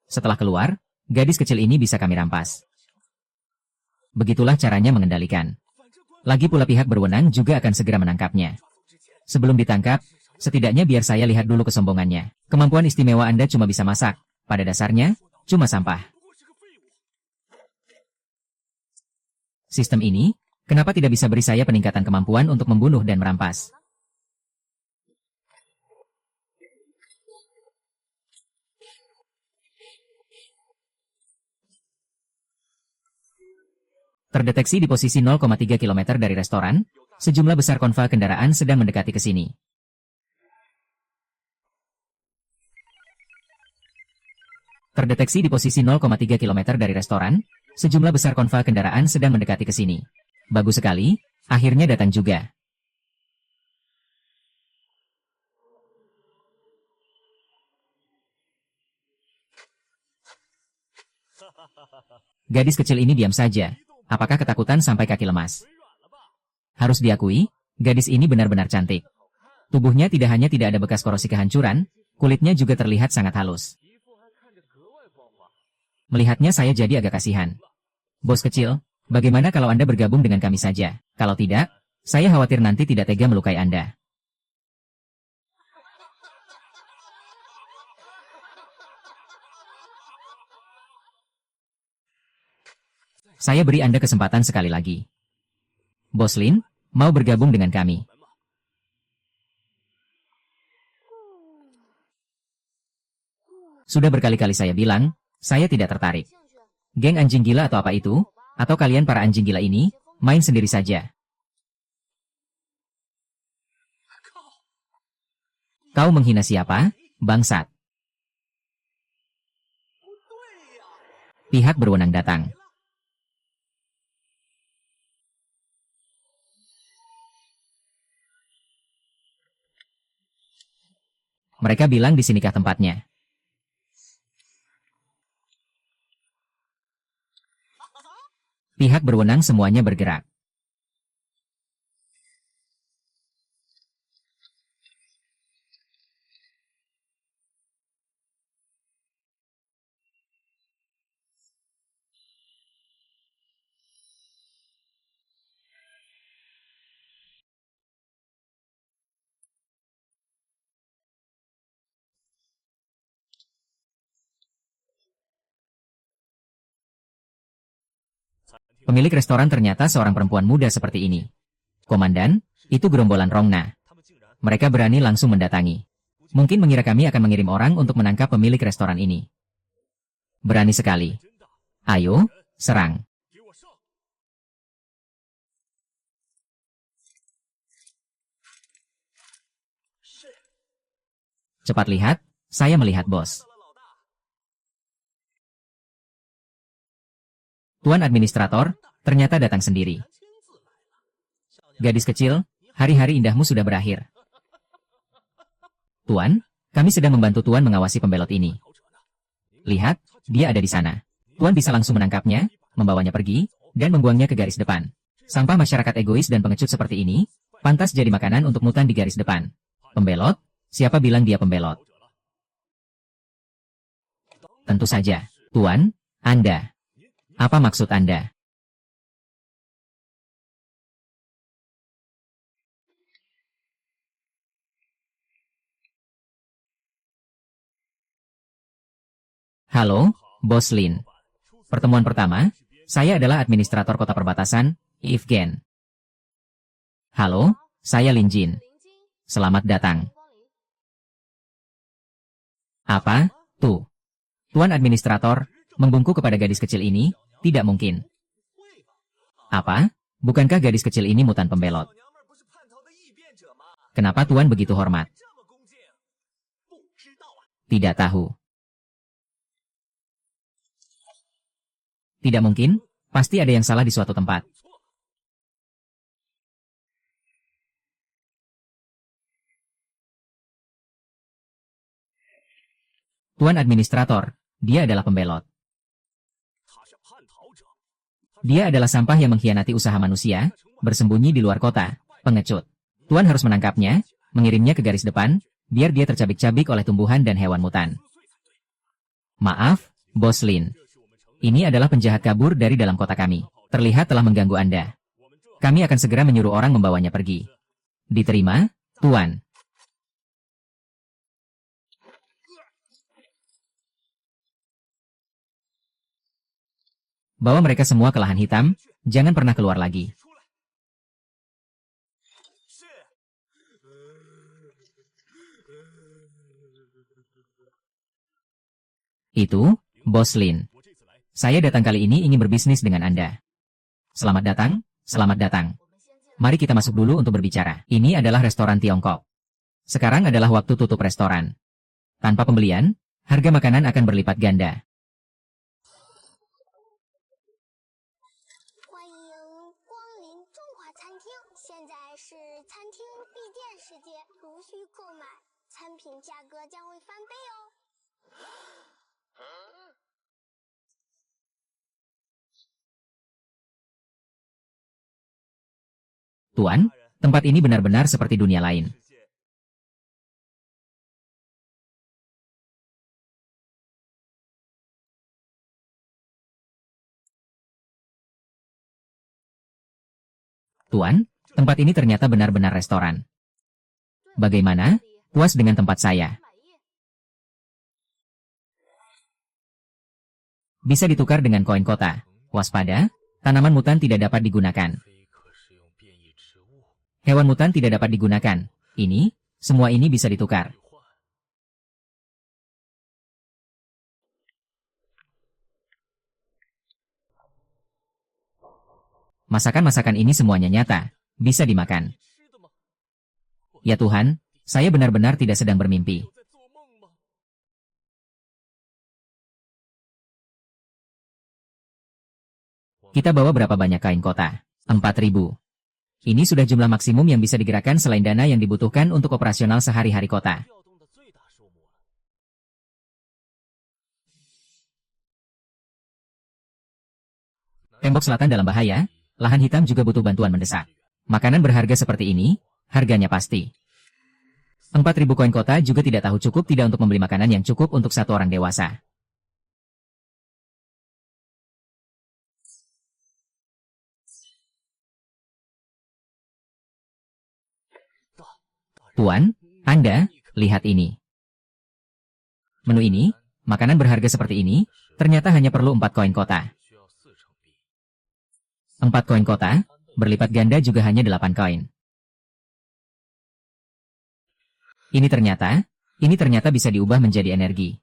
Setelah keluar, gadis kecil ini bisa kami rampas. Begitulah caranya mengendalikan. Lagi pula pihak berwenang juga akan segera menangkapnya. Sebelum ditangkap, setidaknya biar saya lihat dulu kesombongannya. Kemampuan istimewa Anda cuma bisa masak. Pada dasarnya, cuma sampah. Sistem ini, kenapa tidak bisa beri saya peningkatan kemampuan untuk membunuh dan merampas? Terdeteksi di posisi 0,3 km dari restoran, sejumlah besar konvoi kendaraan sedang mendekati ke sini. Terdeteksi di posisi 0,3 km dari restoran, sejumlah besar konvoi kendaraan sedang mendekati ke sini. Bagus sekali, akhirnya datang juga. Gadis kecil ini diam saja. Apakah ketakutan sampai kaki lemas? Harus diakui, gadis ini benar-benar cantik. Tubuhnya tidak hanya tidak ada bekas korosi kehancuran, kulitnya juga terlihat sangat halus. Melihatnya saya jadi agak kasihan. Bos kecil, bagaimana kalau Anda bergabung dengan kami saja? Kalau tidak, saya khawatir nanti tidak tega melukai Anda. Saya beri Anda kesempatan sekali lagi. Bos Lin, mau bergabung dengan kami. Sudah berkali-kali saya bilang, saya tidak tertarik. Geng anjing gila atau apa itu? Atau kalian para anjing gila ini, main sendiri saja. Kau menghina siapa? Bangsat. Pihak berwenang datang. Mereka bilang di sinikah tempatnya. Pihak berwenang semuanya bergerak. Pemilik restoran ternyata seorang perempuan muda seperti ini. Komandan, itu gerombolan Rongna. Mereka berani langsung mendatangi. Mungkin mengira kami akan mengirim orang untuk menangkap pemilik restoran ini. Berani sekali. Ayo, serang. Cepat lihat, saya melihat bos. Tuan Administrator, ternyata datang sendiri. Gadis kecil, hari-hari indahmu sudah berakhir. Tuan, kami sedang membantu Tuan mengawasi pembelot ini. Lihat, dia ada di sana. Tuan bisa langsung menangkapnya, membawanya pergi, dan membuangnya ke garis depan. Sampah masyarakat egois dan pengecut seperti ini, pantas jadi makanan untuk mutan di garis depan. Pembelot? Siapa bilang dia pembelot? Tentu saja, Tuan, Anda. Apa maksud Anda? Halo, Bos Lin. Pertemuan pertama, saya adalah administrator kota perbatasan, Ifgen. Halo, saya Lin Jin. Selamat datang. Apa? Tuh. Tuan administrator, membungkuk kepada gadis kecil ini, tidak mungkin. Apa? Bukankah gadis kecil ini mutan pembelot? Kenapa Tuan begitu hormat? Tidak tahu. Tidak mungkin, pasti ada yang salah di suatu tempat. Tuan administrator, dia adalah pembelot. Dia adalah sampah yang mengkhianati usaha manusia, bersembunyi di luar kota, pengecut. Tuan harus menangkapnya, mengirimnya ke garis depan, biar dia tercabik-cabik oleh tumbuhan dan hewan mutan. Maaf, Bos Lin. Ini adalah penjahat kabur dari dalam kota kami. Terlihat telah mengganggu Anda. Kami akan segera menyuruh orang membawanya pergi. Diterima, Tuan. Bawa mereka semua ke lahan hitam, jangan pernah keluar lagi. Itu, Bos Lin. Saya datang kali ini ingin berbisnis dengan Anda. Selamat datang, selamat datang. Mari kita masuk dulu untuk berbicara. Ini adalah restoran Tiongkok. Sekarang adalah waktu tutup restoran. Tanpa pembelian, harga makanan akan berlipat ganda. Tuan, tempat ini benar-benar seperti dunia lain. Tuan, tempat ini ternyata benar-benar restoran. Bagaimana? Puas dengan tempat saya? Bisa ditukar dengan koin kota. Waspada, tanaman mutan tidak dapat digunakan. Hewan mutan tidak dapat digunakan. Semua ini bisa ditukar. Masakan-masakan ini semuanya nyata, bisa dimakan. Ya Tuhan, saya benar-benar tidak sedang bermimpi. Kita bawa berapa banyak kain kota? 4.000. Ini sudah jumlah maksimum yang bisa digerakkan selain dana yang dibutuhkan untuk operasional sehari-hari kota. Tembok selatan dalam bahaya, lahan hitam juga butuh bantuan mendesak. Makanan berharga seperti ini, harganya pasti. 4.000 koin kota juga tidak tahu cukup tidak untuk membeli makanan yang cukup untuk satu orang dewasa. Tuan, Anda, lihat ini. Menu ini, makanan berharga seperti ini, ternyata hanya perlu 4 koin kota. 4 koin kota, berlipat ganda juga hanya 8 koin. Ini ternyata bisa diubah menjadi energi.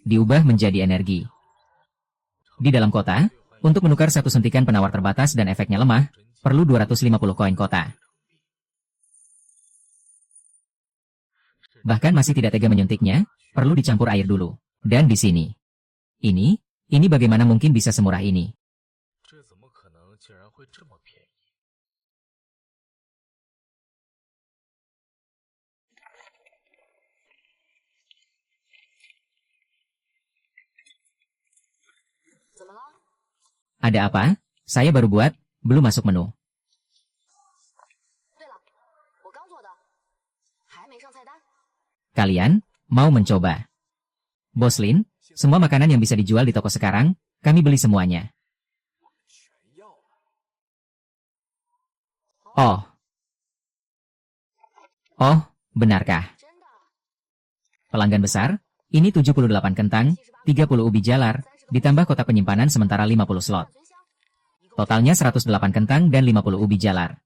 Diubah menjadi energi. Di dalam kota, untuk menukar satu suntikan penawar terbatas dan efeknya lemah, perlu 250 koin kota. Bahkan masih tidak tega menyuntiknya, perlu dicampur air dulu. Dan di sini. Ini bagaimana mungkin bisa semurah ini? Ada apa? Saya baru buat, belum masuk menu. Kalian, mau mencoba? Bos Lin, semua makanan yang bisa dijual di toko sekarang, kami beli semuanya. Oh. Oh, benarkah? Pelanggan besar, ini 78 kentang, 30 ubi jalar, ditambah kotak penyimpanan sementara 50 slot. Totalnya 108 kentang dan 50 ubi jalar.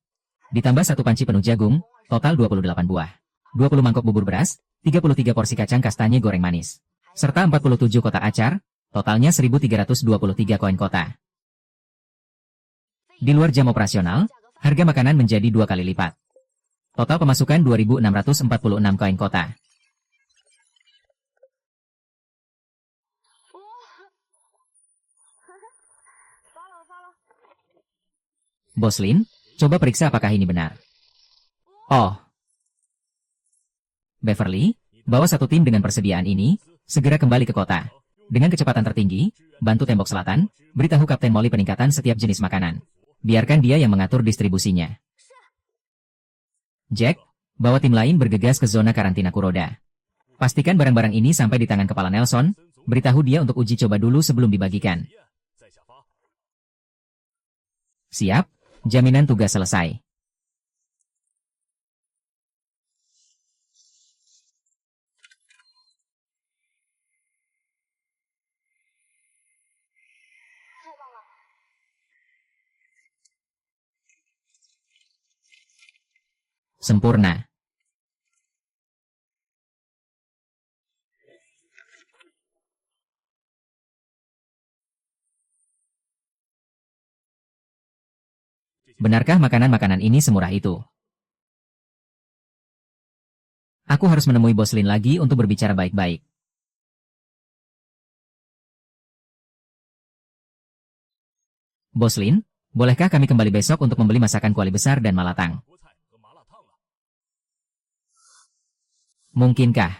Ditambah satu panci penuh jagung, total 28 buah. 20 mangkok bubur beras, 33 porsi kacang kastanye goreng manis. Serta 47 kotak acar, totalnya 1.323 koin kota. Di luar jam operasional, harga makanan menjadi 2 kali lipat. Total pemasukan 2.646 koin kota. Bos Lin, coba periksa apakah ini benar. Oh. Beverly, bawa satu tim dengan persediaan ini, segera kembali ke kota. Dengan kecepatan tertinggi, bantu tembok selatan, beritahu Kapten Molly peningkatan setiap jenis makanan. Biarkan dia yang mengatur distribusinya. Jack, bawa tim lain bergegas ke zona karantina Kuroda. Pastikan barang-barang ini sampai di tangan Kepala Nelson, beritahu dia untuk uji coba dulu sebelum dibagikan. Siap, jaminan tugas selesai. Sempurna. Benarkah makanan-makanan ini semurah itu? Aku harus menemui Bos Lin lagi untuk berbicara baik-baik. Bos Lin, bolehkah kami kembali besok untuk membeli masakan kuali besar dan malatang? Mungkinkah?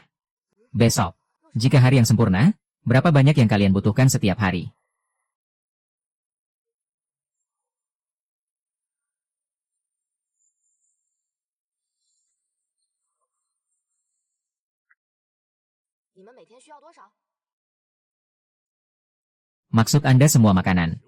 Besok. Jika hari yang sempurna, berapa banyak yang kalian butuhkan setiap hari? Maksud Anda semua makanan?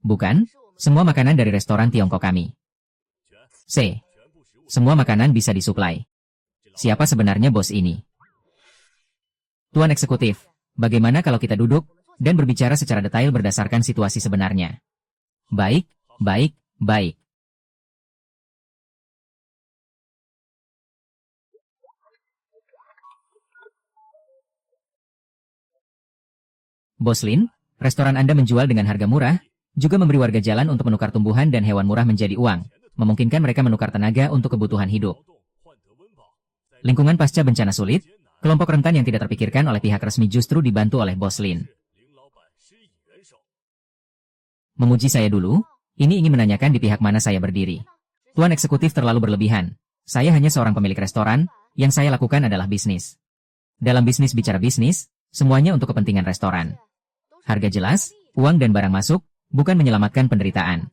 Bukan, semua makanan dari restoran Tiongkok kami. C. Semua makanan bisa disuplai. Siapa sebenarnya bos ini? Tuan Eksekutif, bagaimana kalau kita duduk dan berbicara secara detail berdasarkan situasi sebenarnya? Baik, baik, baik. Bos Lin, restoran Anda menjual dengan harga murah, juga memberi warga jalan untuk menukar tumbuhan dan hewan murah menjadi uang, memungkinkan mereka menukar tenaga untuk kebutuhan hidup. Lingkungan pasca bencana sulit, kelompok rentan yang tidak terpikirkan oleh pihak resmi justru dibantu oleh Bos Lin. Memuji saya dulu, ini ingin menanyakan di pihak mana saya berdiri. Tuan eksekutif terlalu berlebihan. Saya hanya seorang pemilik restoran, yang saya lakukan adalah bisnis. Dalam bisnis bicara bisnis, semuanya untuk kepentingan restoran. Harga jelas, uang dan barang masuk, bukan menyelamatkan penderitaan.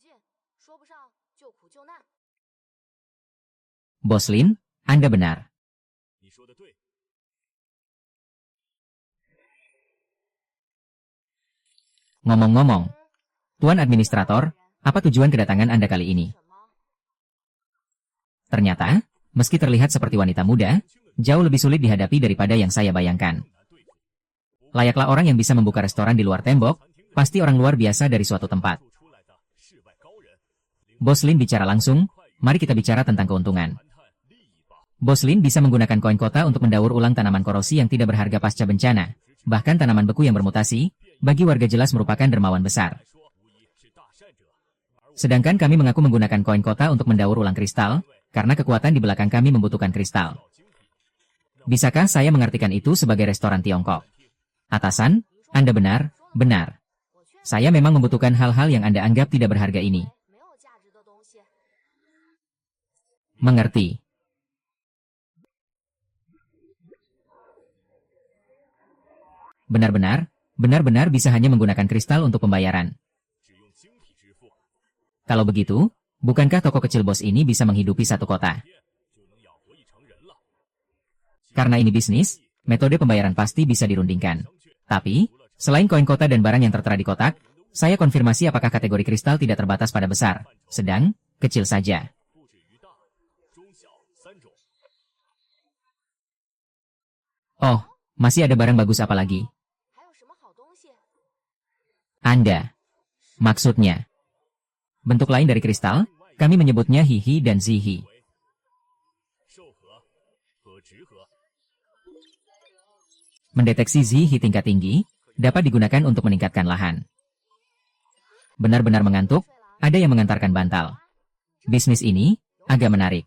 Bos Lin, Anda benar. Ngomong-ngomong, Tuan Administrator, apa tujuan kedatangan Anda kali ini? Ternyata, meski terlihat seperti wanita muda, jauh lebih sulit dihadapi daripada yang saya bayangkan. Layaklah orang yang bisa membuka restoran di luar tembok, pasti orang luar biasa dari suatu tempat. Bos Lin bicara langsung, mari kita bicara tentang keuntungan. Bos Lin bisa menggunakan koin kota untuk mendaur ulang tanaman korosi yang tidak berharga pasca bencana, bahkan tanaman beku yang bermutasi, bagi warga jelas merupakan dermawan besar. Sedangkan kami mengaku menggunakan koin kota untuk mendaur ulang kristal, karena kekuatan di belakang kami membutuhkan kristal. Bisakah saya mengartikan itu sebagai restoran Tiongkok? Atasan, Anda benar, benar. Saya memang membutuhkan hal-hal yang Anda anggap tidak berharga ini. Mengerti. Benar-benar bisa hanya menggunakan kristal untuk pembayaran. Kalau begitu, bukankah toko kecil bos ini bisa menghidupi satu kota? Karena ini bisnis, metode pembayaran pasti bisa dirundingkan. Tapi, selain koin kota dan barang yang tertera di kotak, saya konfirmasi apakah kategori kristal tidak terbatas pada besar, sedang, kecil saja. Oh, masih ada barang bagus apa lagi? Anda. Maksudnya. Bentuk lain dari kristal, kami menyebutnya hihi dan zihi. Mendeteksi zihi tingkat tinggi, dapat digunakan untuk meningkatkan lahan. Benar-benar mengantuk, ada yang mengantarkan bantal. Bisnis ini, agak menarik.